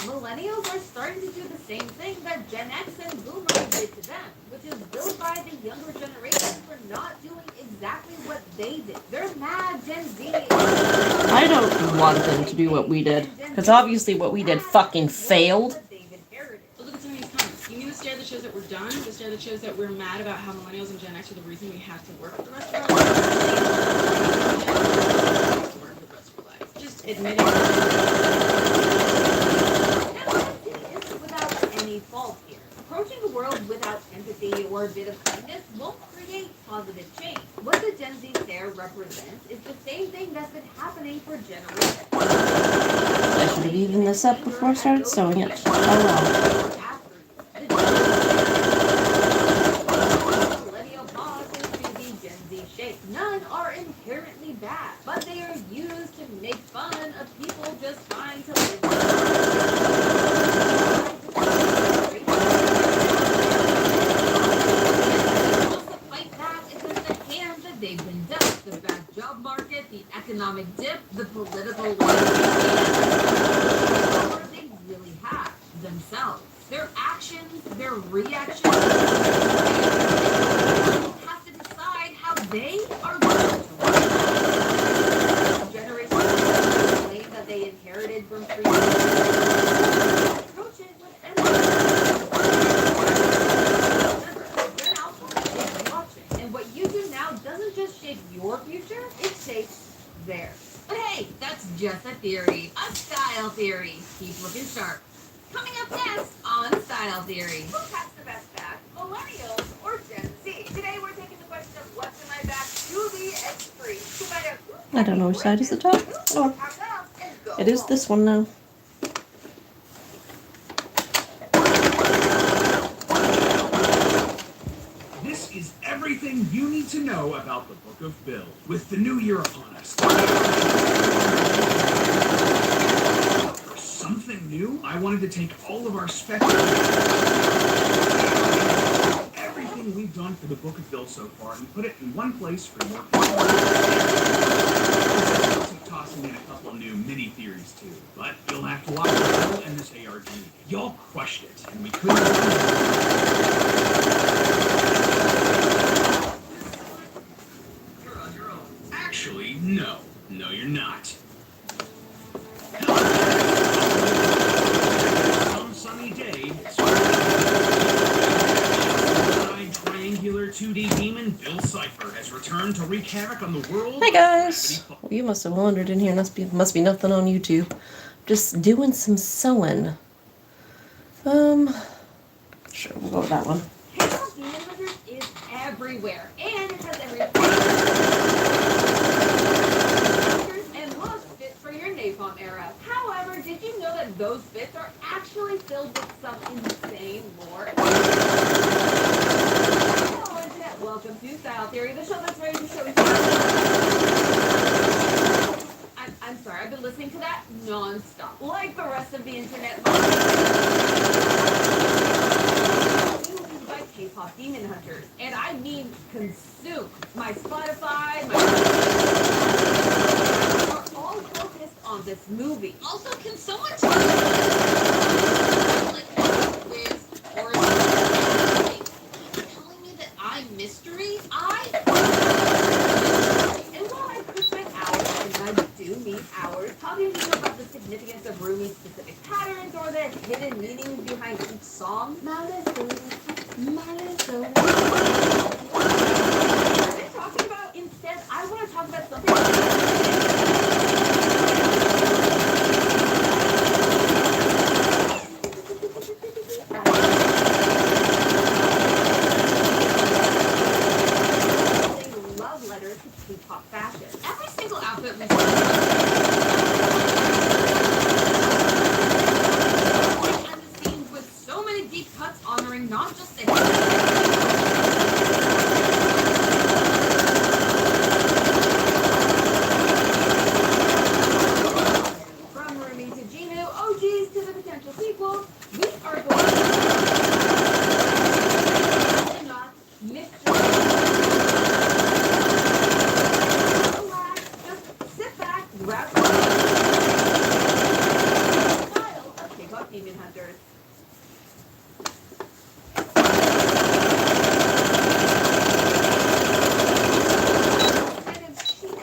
Millennials are starting to do the same thing that Gen X and Boomers did to them, which is built by the younger generation for not doing exactly what they did. They're mad Gen Z. I don't want them to do what we did, because obviously what we did fucking failed. But look at some of these comments. You mean the stare that shows that we're done? The stare that shows that we're mad about how millennials and Gen X are the reason we have to work for the rest of our lives? Just admitting without any fault here. Approaching the world without empathy or a bit of kindness won't create positive change. What the Gen Z stare represents is the same thing that's been happening for generations. I should have evened this up before I started sewing it. Oh well. Millennial pause into the Gen Z shape. None are inherently bad, but they are used to make fun of people just trying to live. They've been dealt the bad job market, the economic dip, the political or they really have themselves. Their actions, their reactions have to decide how they are going to work. Generations claim that they inherited from previous approach it with empathy. And what you do now doesn't just shape your future, it shapes theirs. But hey, that's just a theory. A style theory. Keep looking sharp. Coming up next on Style Theory. Who packs the best bag? Millennials or Gen Z? Today we're taking the question of what's in my bag to the extreme. To find out who's I don't know which side is the top. Oh, it is this one now. This is everything you need to know about the Book of Bill. With the new year upon us. For something new, I wanted to take all of our everything we've done for the Book of Bill so far and put it in one place for your tossing in a couple new mini theories too, but you'll have to watch the Bill and this ARG. Y'all crushed it, and we couldn't. Actually, no. No, you're not. Some sunny day, triangular 2D demon Bill Cipher has returned to wreak havoc on the world. Hey guys! Well, you must have wandered in here. Must be nothing on YouTube. Just doing some sewing. Sure, we'll go with that one. Is everywhere, and it has every and must fit for your napalm era. However, did you know that those bits are actually filled with some insane lore? Hello, Internet. Welcome to Style Theory, the show that's ready to show you. I'm sorry, I've been listening to that non-stop, like the rest of the internet. By K-pop demon hunters, and I mean consume. My Spotify, are all focused on this movie. Also, can someone tell me quiz or telling me that I'm mystery? And while I put my hours in my Roomie's specific patterns or the hidden meanings behind each song. What am I talking about? Instead, I want to talk about something. Love letters to K-pop fashion. Every single outfit was And the scenes with so many deep cuts honoring not just the from Roomie to Genu, OGs to the potential sequels, we are going to not mix relax, just sit back, grab style of K-pop demon hunters. Kind of sheet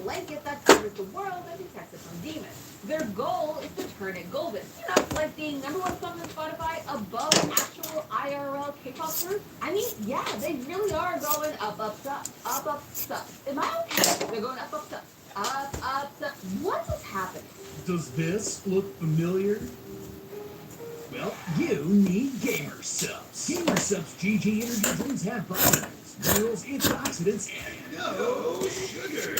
blanket that covers the world and protects it from demons. Their goal is to turn it golden. You know, like being #1 song on Spotify above actual IRL K-pop groups. I mean, yeah, they really are going up, up, up. Am I okay? They're going up, up, up. What is happening? Does this look familiar? Well, you need gamer subs. Gamer subs GG energy drinks have vitamins, minerals, antioxidants, and no sugar.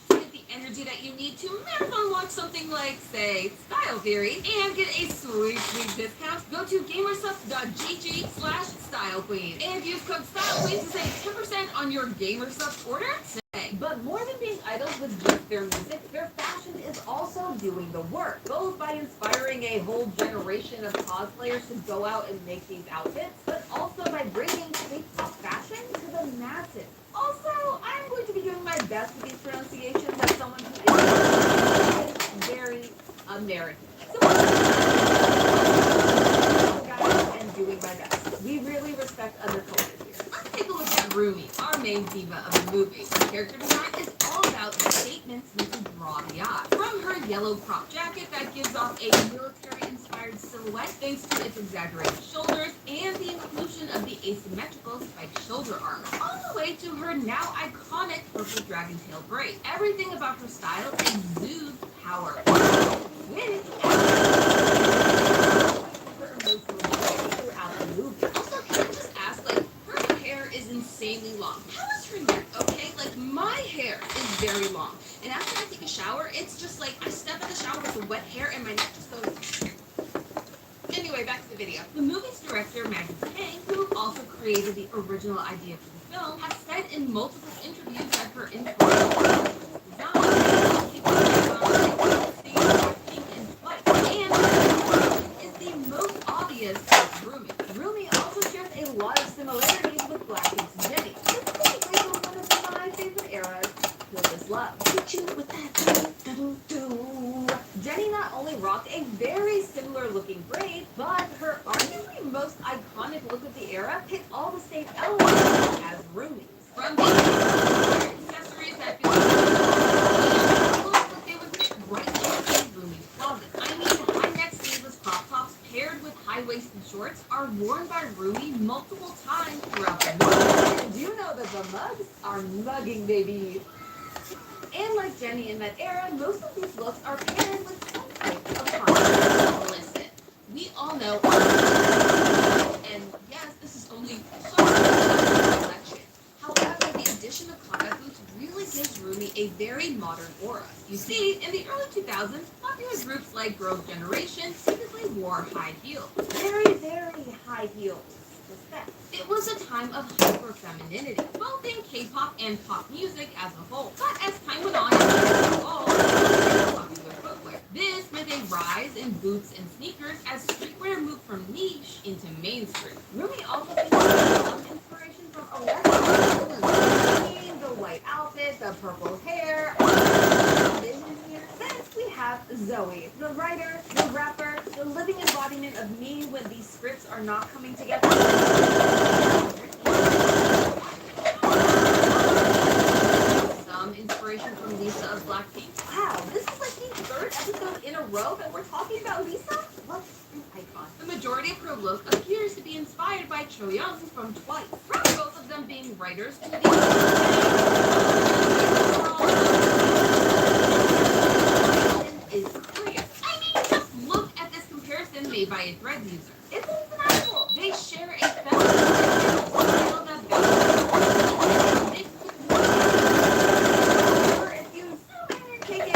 Get the energy that you need to marathon watch something like, say, Style Theory, and get a sweet discount. Go to gamersubs.gg/stylequeen and use code StyleQueen to save 10% on your gamersubs order today. But more than being idols with just their music, their fashion is also doing the work, both by inspiring a whole generation of cosplayers to go out and make these outfits, but also by bringing K-pop fashion to the masses. Also, I'm going to be doing my best with these pronunciations as someone who is very American. So, guys, and doing my best. We really respect other cultures here. Let's take a look at Roomie, our main diva of the movie. Her character design is all about the statements meant to draw the eye. From her yellow crop jacket that gives off a military-inspired silhouette thanks to its exaggerated shoulders and the inclusion of the asymmetrical spiked shoulder armor, all the way to her now iconic purple dragon tail braid. Everything about her style exudes power. Which her emotional throughout the movie. Also, can I just ask, like, her hair is insanely long. How is her neck, okay? Like, my hair is very long. And after I take a shower, it's just like I step in the shower with the wet hair and my neck just goes... Anyway, back to the video. The movie's director, Maggie Kang, who also created the original idea for the film, has said in multiple interviews that her internal is the most obvious Roomie. Roomie also shares a lot of similarities with Blackpink's Jennie. Specifically from one of my favorite eras, Feel This Love. Hit you with that do-do-do. Jennie not only rocked a very similar looking braid, but her arguably most iconic look of the era hit all the same elements as Roomie's. From the accessories that feel like they would fit right into Roomie's closet. I mean, high neck sleeveless crop tops paired with high-waisted shorts are worn by Roomie multiple times throughout the movie. And you know that the mugs are mugging, baby. And like Jennie in that era, most of these looks are paired with some type of content. Listen, we all know, and yes, this is only selection. However, the addition of combat boots really gives Roomie a very modern aura. You see, in the early 2000s, popular groups like Girls' Generation typically wore high heels. Very, very high heels. It was a time of hyper-femininity, both in K-pop and pop music as a whole. But as time went on, it evolved into popular footwear. This meant a rise in boots and sneakers as streetwear moved from niche into mainstream. Roomie also featured some inspiration from Alexa, the white outfit, the purple hair. Then we have Zoe, the writer, the rapper, the living embodiment of me when these scripts are not coming together. Some inspiration from Lisa of Blackpink. Wow, this is like the third episode in a row that we're talking about Lisa? What an icon. The majority of her look appears to be inspired by Cho Young from Twice. Both of them being writers to the is clear. I mean, just look at this comparison made by a Threads user. It's undeniable. They share a style that mixed with or if you take it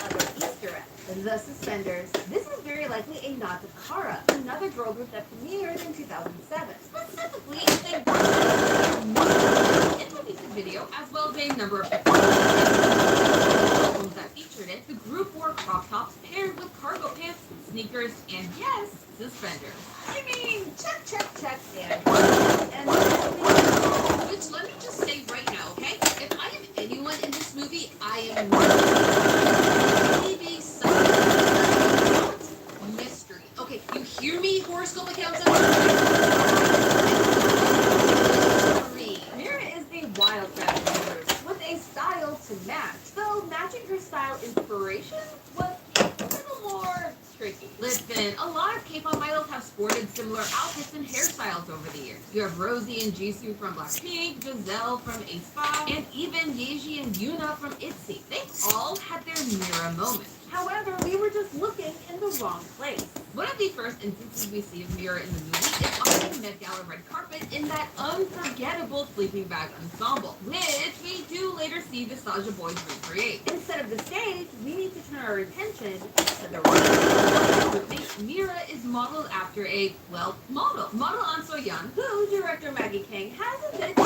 other Easter egg. The suspenders. This is very likely a nod to Kara, another girl group that premiered in 2007. Specifically, they in the music video, as well as a number of albums that featured it. The group wore crop tops paired with cargo pants, sneakers, and yes, suspenders. I mean, check, and Which, let me just say right now, okay? If I am anyone in this movie, I am maybe something mystery. Okay, you hear me, horoscope accounts? Mera is the wild fashion group with a style to match, though matching her style inspiration was a little more tricky. Listen, a lot of K-pop idols have sported similar outfits and hairstyles over the years. You have Rosie and Jisoo from Blackpink, Giselle from aespa, and even Yeji and Yuna from ITZY. They all had their Mera moment. However, we were just looking in the wrong place. One of the first instances we see of Mera in the movie is on the Met Gala red carpet in that unforgettable sleeping bag ensemble, which we do later see the Sasha Boys recreate. Instead of the stage, we need to turn our attention to the right. Mera is modeled after a, well, model An So-yeon, who director Maggie Kang has admitted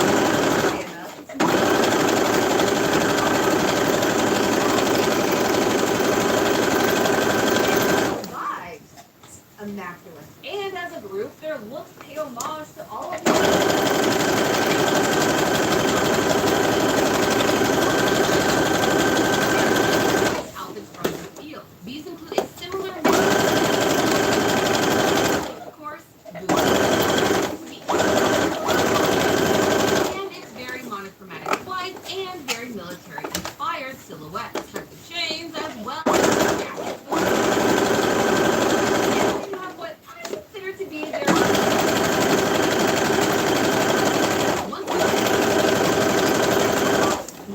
immaculate. And as a group, their looks pay homage to all of the outfits from the field. These include a similar of course, and its very monochromatic white and very military inspired silhouettes. Type of chains as well as jackets. To be their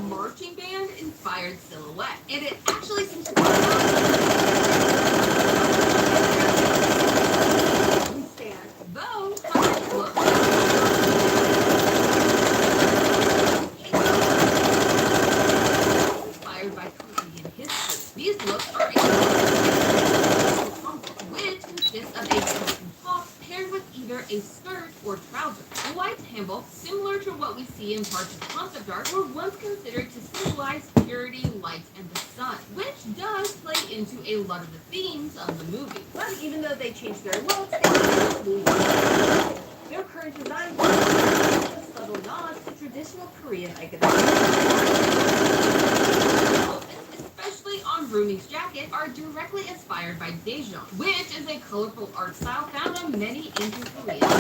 marching band inspired silhouette, and it actually seems to stand though inspired by Korean history. These looks are which consists of a paired with either a skirt or trousers. A white handball, similar to what we see in parts of concept art, were once considered to symbolize purity, light, and the sun, which does play into a lot of the themes of the movie. But even though they changed their looks, their current design was a subtle nod to traditional Korean iconography. Especially on Roomie's jacket, are directly inspired by Daejeon, which is a colorful art style found on many ancient Korean known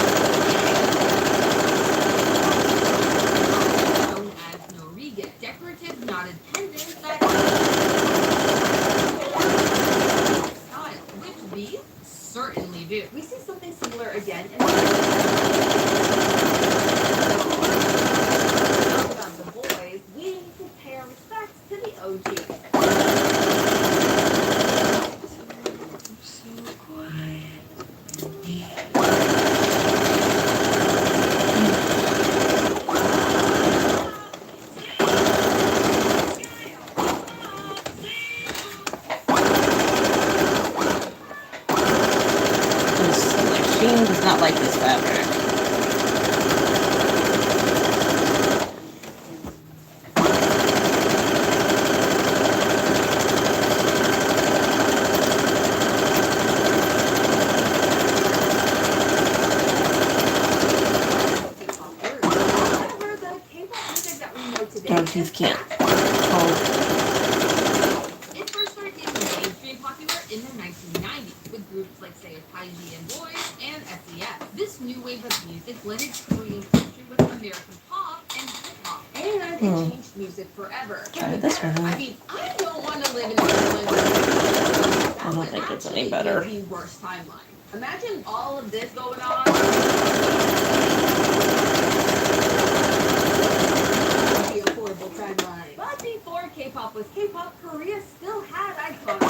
as Norige, decorative knotted pendants that style, which these certainly do. We see something similar again in about the boys. We need to pay our respects to the OG. Shein does not like this fabric. Donkeys can't. It first started getting mainstream popular in the 1990s with groups like say Taiji and Boys and SES. This new wave of music blended Korean culture with American pop and it changed music forever. Try this one. I mean, I don't want to live in a timeline where I don't think it's any better. the worst timeline. Imagine all of this going on. Be a horrible timeline. But before K-pop was K-pop, Korea still had icons.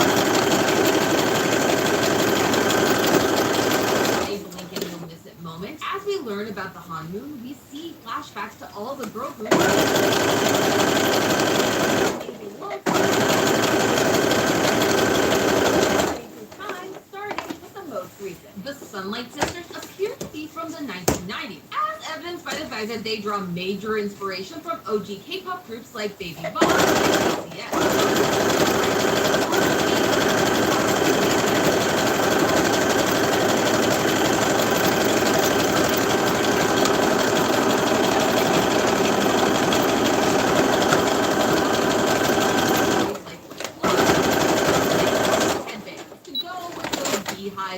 A blink and you'll miss it moment. As we learn about the Hanmoon, we see flashbacks to all the girl groups. The Sunlight Sisters appear to be from the 1990s, as evidenced by the fact that they draw major inspiration from OG K-pop groups like Baby Boss and BTS.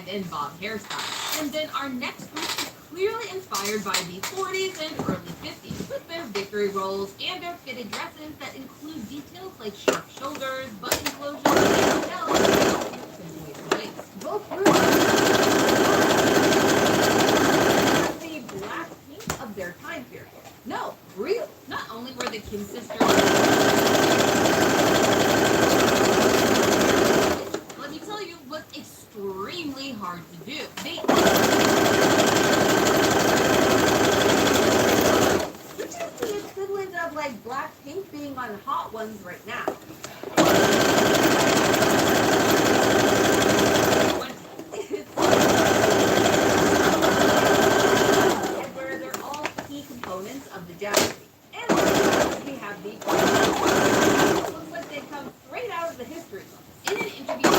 And bob hairstyle. And then our next group is clearly inspired by the 40s and early 50s, with their victory rolls and their fitted dresses that include details like sharp shoulders, button closures, and tails. Both groups have the black paint of their time period. No, real. Not only were the Kim sisters was extremely hard to do. Which is the equivalent of like black pink being on Hot Ones right now. And where they're all key components of the Japanese. And we have the it looks like they come straight out of the history books. In an interview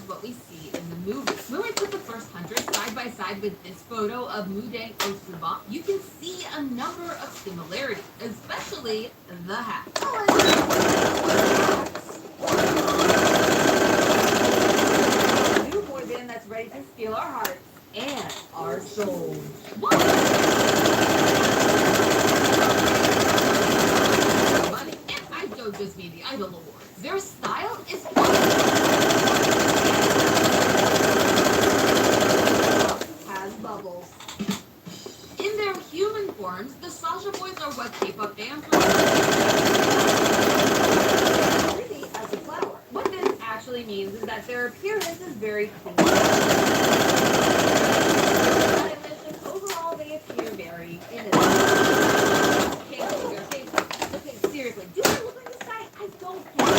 what we see in the movie. When we put the first 100 side by side with this photo of Mudang Otsuba, you can see a number of similarities, especially the hat. A new boy band that's ready to steal our hearts and our souls. Money, and I don't just mean the Idol Awards. Their style is bubbles. In their human forms, the Sasha Boys are what K-pop fans pretty as a flower. What this actually means is that their appearance is very clean. And overall, they appear very innocent. Okay, seriously, do I look like this guy? I don't care.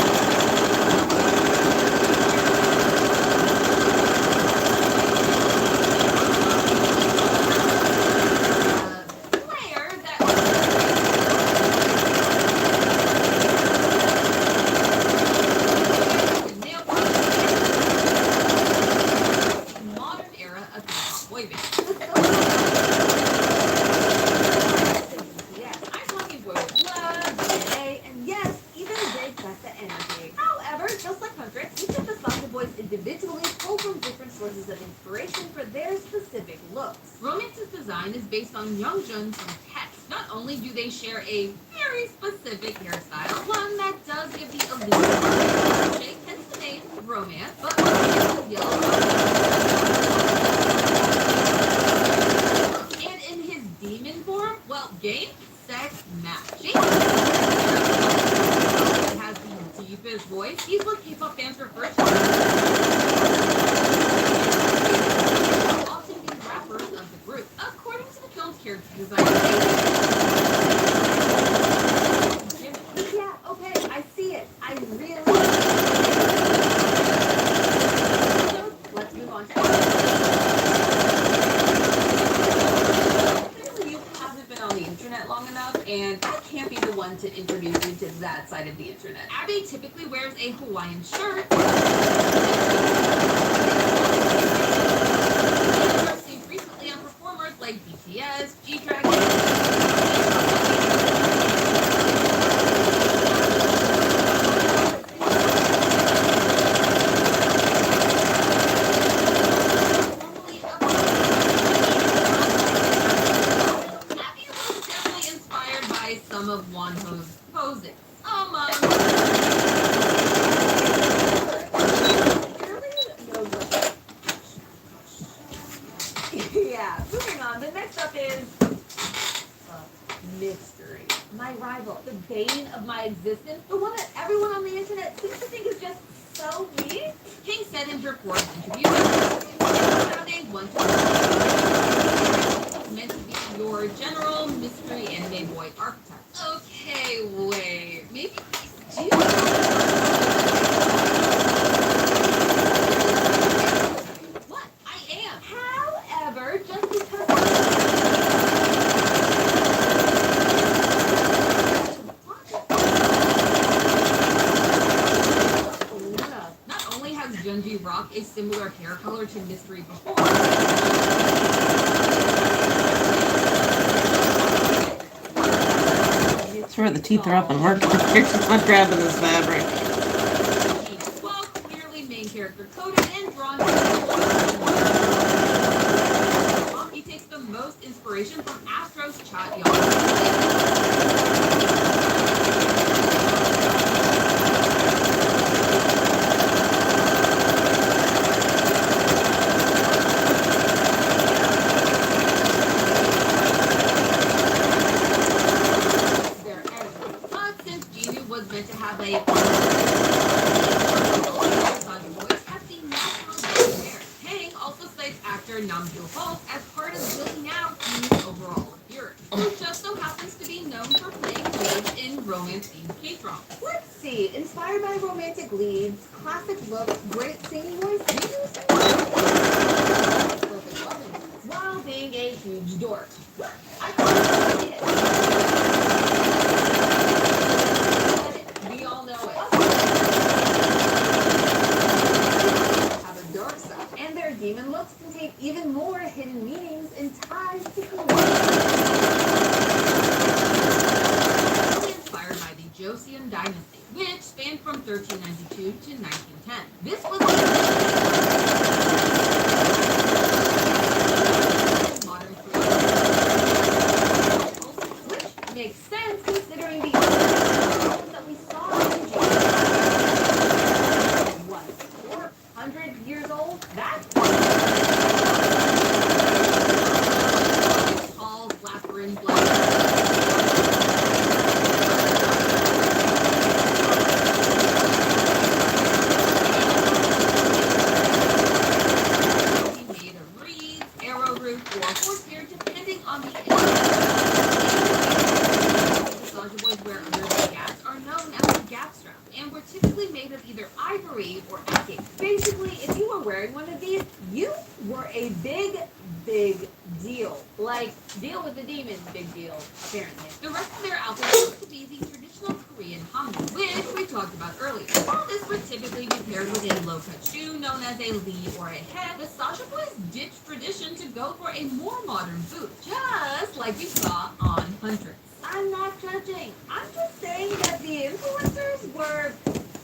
Is based on Youngjoon's text. Not only do they share a very specific hairstyle, one that does give the illusion shape, hence the name Romance, but also yellow. And in his demon form, well, game, sex, match. Jake has the deepest voice. He's what K-pop fans refer to. Often be rappers of the group. According to the film's character design. Yeah, okay, I see it. I really. So, let's move on to. Clearly, you haven't been and I can't be the one to introduce you to that side of the internet. Abby typically wears a Hawaiian shirt. I've seen recently on performers like BTS, G-Dragon. Some of Wonho's poses. Among yeah, moving on. The next up is mystery. My rival, the bane of my existence, the one that everyone on the internet seems to think is just so weak. King said in her fourth interview, nowadays one meant to be your general mystery anime boy archetype. Okay, wait. Maybe these do. What? I am. However, just because not only has Junji Rock a similar hair color to Mystery before, Swear the teeth are up and working. Here's not grabbing this fabric. well, clearly main character coded and drawn. He takes the most inspiration from Astro's Chat Y'all. Was meant to have a Sasha Boys has the natural hair. Hang also cites actor Nam Joo-ho as part of building out his overall appearance, who just so happens to be known for playing leads in romance-themed K-dramas. let's see, inspired by romantic leads, classic looks, great singing voice, perfect loving, while being a huge dork. I we all know it. Have a dark side, and their demon looks contain even more hidden meanings and ties to Inspired by the Joseon dynasty, which spanned from 1392 to 1910. This was modern which makes sense considering the that we saw in what, 400 years old? That's tall, flappering black. Made of reeds, arrowroot, or horsehair, depending on the Sasha Boys wear under the gaps are known as the gap strap, and were typically made of either ivory or agate. basically, if you were wearing one of these, you were a big deal. Like, deal with the demon, big deal, apparently. The rest of their outfits look to be the traditional Korean hamguk, which we talked about earlier. While this would typically be paired with a low-cut shoe known as a lee or a head, the Sasha Boys ditched tradition to go for a more modern boot, just like we saw on Huntress. I'm not judging. I'm just saying that the influencers were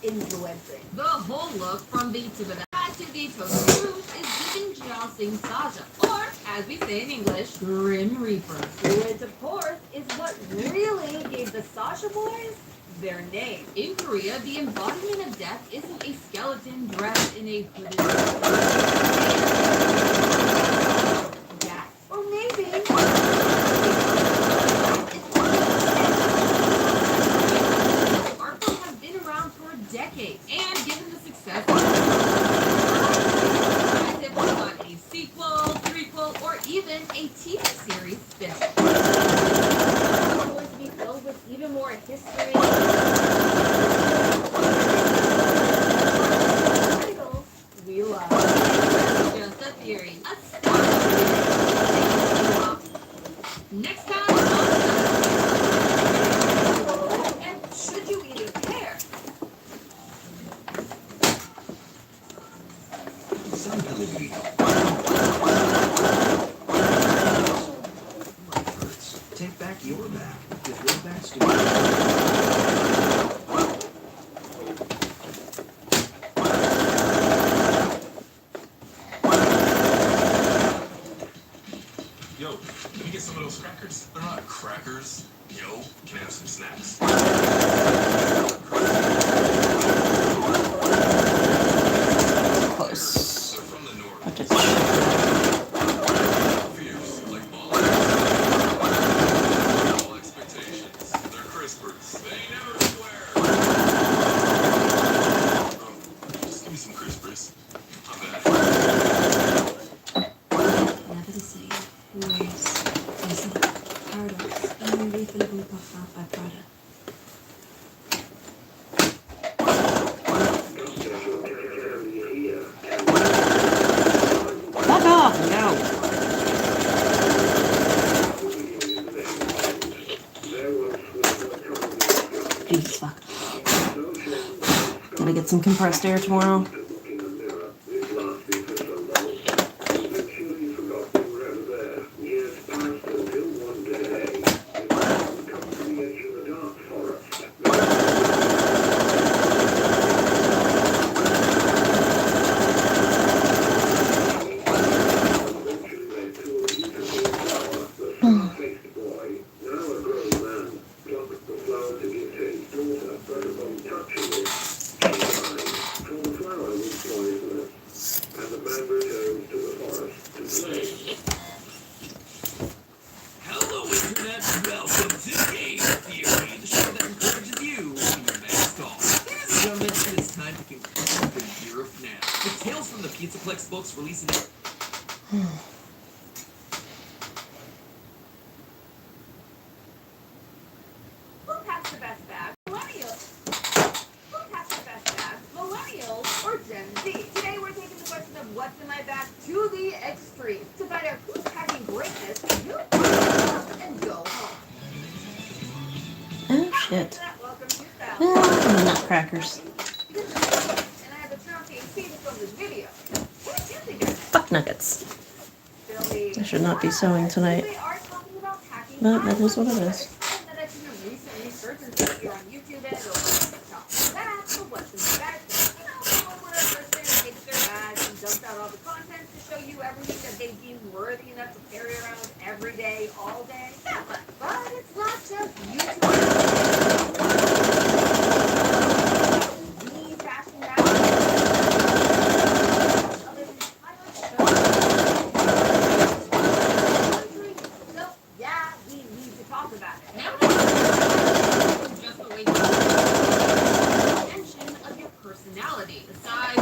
influencing. The whole look, from the tip of the hat to the total boot, is giving Jiaxing Saja, or, as we say in English, Grim Reaper. Which, of course, is what really gave the Sasha Boys their name. In Korea, the embodiment of death isn't a skeleton dressed in a hooded Yeah. Or maybe art form has been around for decades, and given the success, as if we got a sequel, prequel, or even a TV series spin-off. it's going to be filled with even more history. Titles we love. Just a theory. A start. Next time on take back your bag with your backstory. Yo, let me get some of those crackers. They're not crackers. Yo, can I have some snacks? Close. They're from the north. Okay. Fierce, like all expectations. They're crispers. They never swear. Just give me some crispers. Not bad. Never the same. Always. Listen. Paradox. Only refillable puff out by Prada. Fuck off! No. Jesus fuck. Gotta get some compressed air tomorrow. Hello, Internet. Welcome to Game Theory, the show that encourages you to keep your mask off. Ladies and gentlemen, it is time to conclude the year of now. With Tales from the Pizzaplex books releasing it. Who packs the best bag? Millennials. Who packs the best bag? Millennials or Gen Z? Today we're taking the question of what's in my bag to the extreme. To find out who's packing greatness, you and go home. Oh shit. Welcome to South. Nutcrackers. And I have a trumpeting feed from this video. What did you think of it? Fuck nuggets. Billy. I should not be sewing tonight. They are talking about packing. But that is what it is. And that I've seen a recent resurgence here on YouTube and over on TikTok. That's the what's in the bag thing. You know, someone where a person takes their bag and dumps out all the content to show you everything that they deem worthy enough to carry around every day, all day. Yeah, but it's not just YouTube. We fashion now. Other than highlight shows. So, yeah, we need to talk about it. Now, just the way extension of your personality. The size.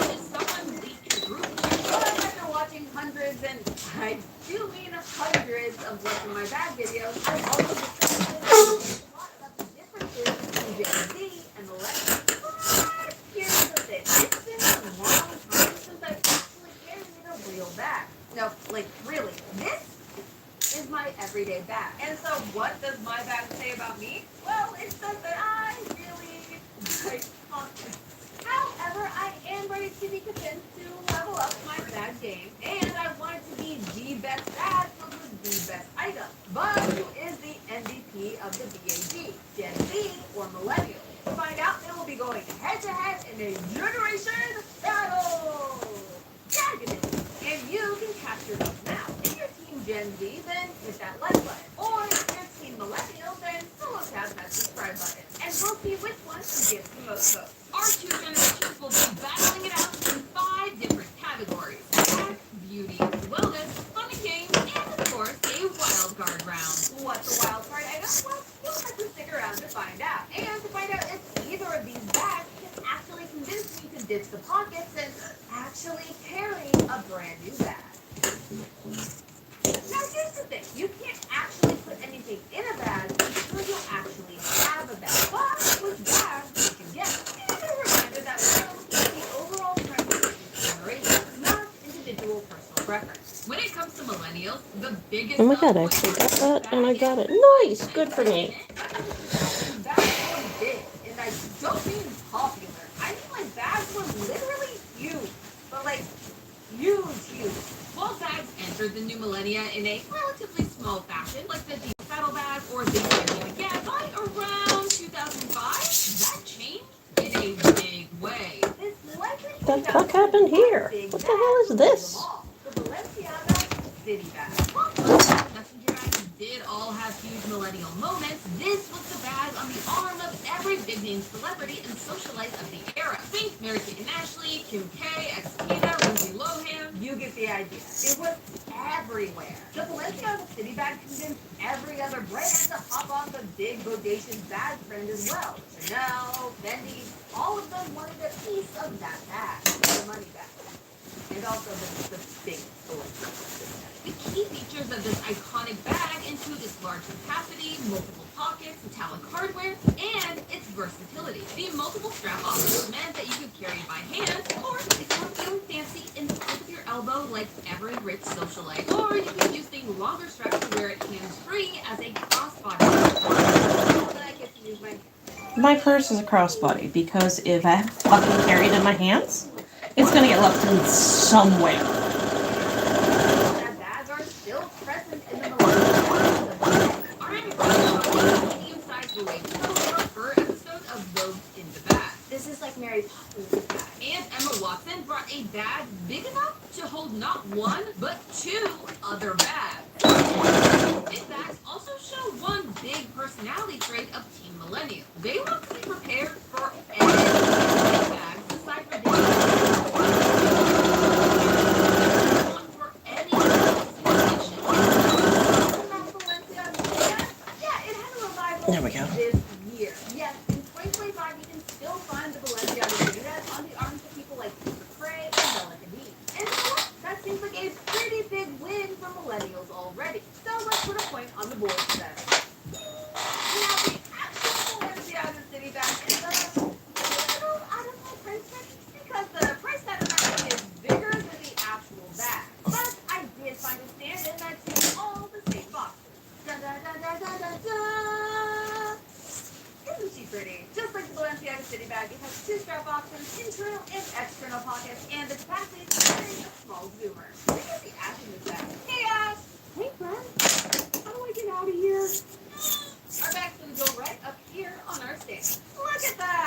Did someone leak your group chat? But after watching hundreds, and I do mean hundreds of what's in my bag videos, I've also discovered a lot about the differences between Gen Z and Millennial. But here's the thing. It's been a long time since I've actually carried a real bag. No, like really, this is my everyday bag. And so what does my bag say about me? Well, it says that I really like confidence. However, I am ready to be convinced to level up my bag game, and I want it to be the best bag filled with the best item. But who is the MVP of the BAG? Gen Z or Millennial? To find out, they will be going head-to-head in a generation battle! And you can capture those now. If you're Team Gen Z, then hit that like button. Or if you're Team Millennial, then solo tap that subscribe button. And we'll see which one gets the most votes. Our two generations will be battling it out in 5 different categories: tech, beauty, wellness, fun and games, and of course, a wild card round. What's a wild card item? Well, you'll have to stick around to find out. And to find out if either of these bags can actually convince me to ditch the pockets and actually carry a brand new bag. Now here's the thing, you can't actually put anything in a bag until you actually have a bag. But with bags, you can get. And a reminder that the overall trend of this generation, not individual personal preference. When it comes to millennials, the biggest Oh my god, I actually got that and I got it. Nice! Good for me. Bags were big, and I don't mean popular. I mean like bags were literally huge. But like, huge. Small bags entered the new millennia in a relatively small fashion, like the deep saddle bag or the Millennial gap. By around 2005, that changed in a big way. What the fuck happened here? What the hell is this? The Balenciaga City Bag. Messenger bags did all have huge millennial moments. This was the bag on the arm of every big name celebrity and socialite of the era. Think Mary Kate and Ashley, Kim K, Ex-Tina, Lindsay Lohan. You get the idea. It was everywhere. The Balenciaga City Bag convinced every other brand to hop on the big bodacious bag trend as well. Chanel, Fendi, all of them wanted a piece of that bag, the money bag. And also the big Balenciaga. The key features of this iconic bag include its large capacity, multiple pockets, metallic hardware, and its versatility. The multiple strap options meant that you could carry it by hand, or if you were feeling fancy, in the crook of your elbow like every rich socialite. Or you could use the longer straps to wear it hands-free as a crossbody. My purse is a crossbody because if I fucking carry it in my hands, it's gonna get left in somewhere. Bags are still present in the millennial. Medium-sized waist for episode of Vogue in the Bag. This is like Mary Poppins' bag. And Emma Watson brought a bag big enough to hold not one, but two other bags. Big bags also show one big personality trait of Teen Millennial. They want to be prepared for any bags aside from for any situation. Yeah, it had a revival There we go. this year. Yes, in 2025 you can still find the Balenciaga City Bag on the arms of people like Super Cray and Bella Hadid. And you know what? That seems like a pretty big win for millennials already. So let's put a point on the board for that. Now the actual Balenciaga City Bag is a little out of my price range because the price tag apparently is bigger than the actual bag. But I did find a stand-in that takes all the same boxes. Da da da da da da da. Isn't she pretty? Just like the Balenciaga City Bag, it has two strap options, internal and external pockets, and the capacity to carry a small zoomer. Look at the Ash in this bag. Hey Ash! Hey friend! How do I get out of here? Our bag's gonna go right up here on our stand. Look at that!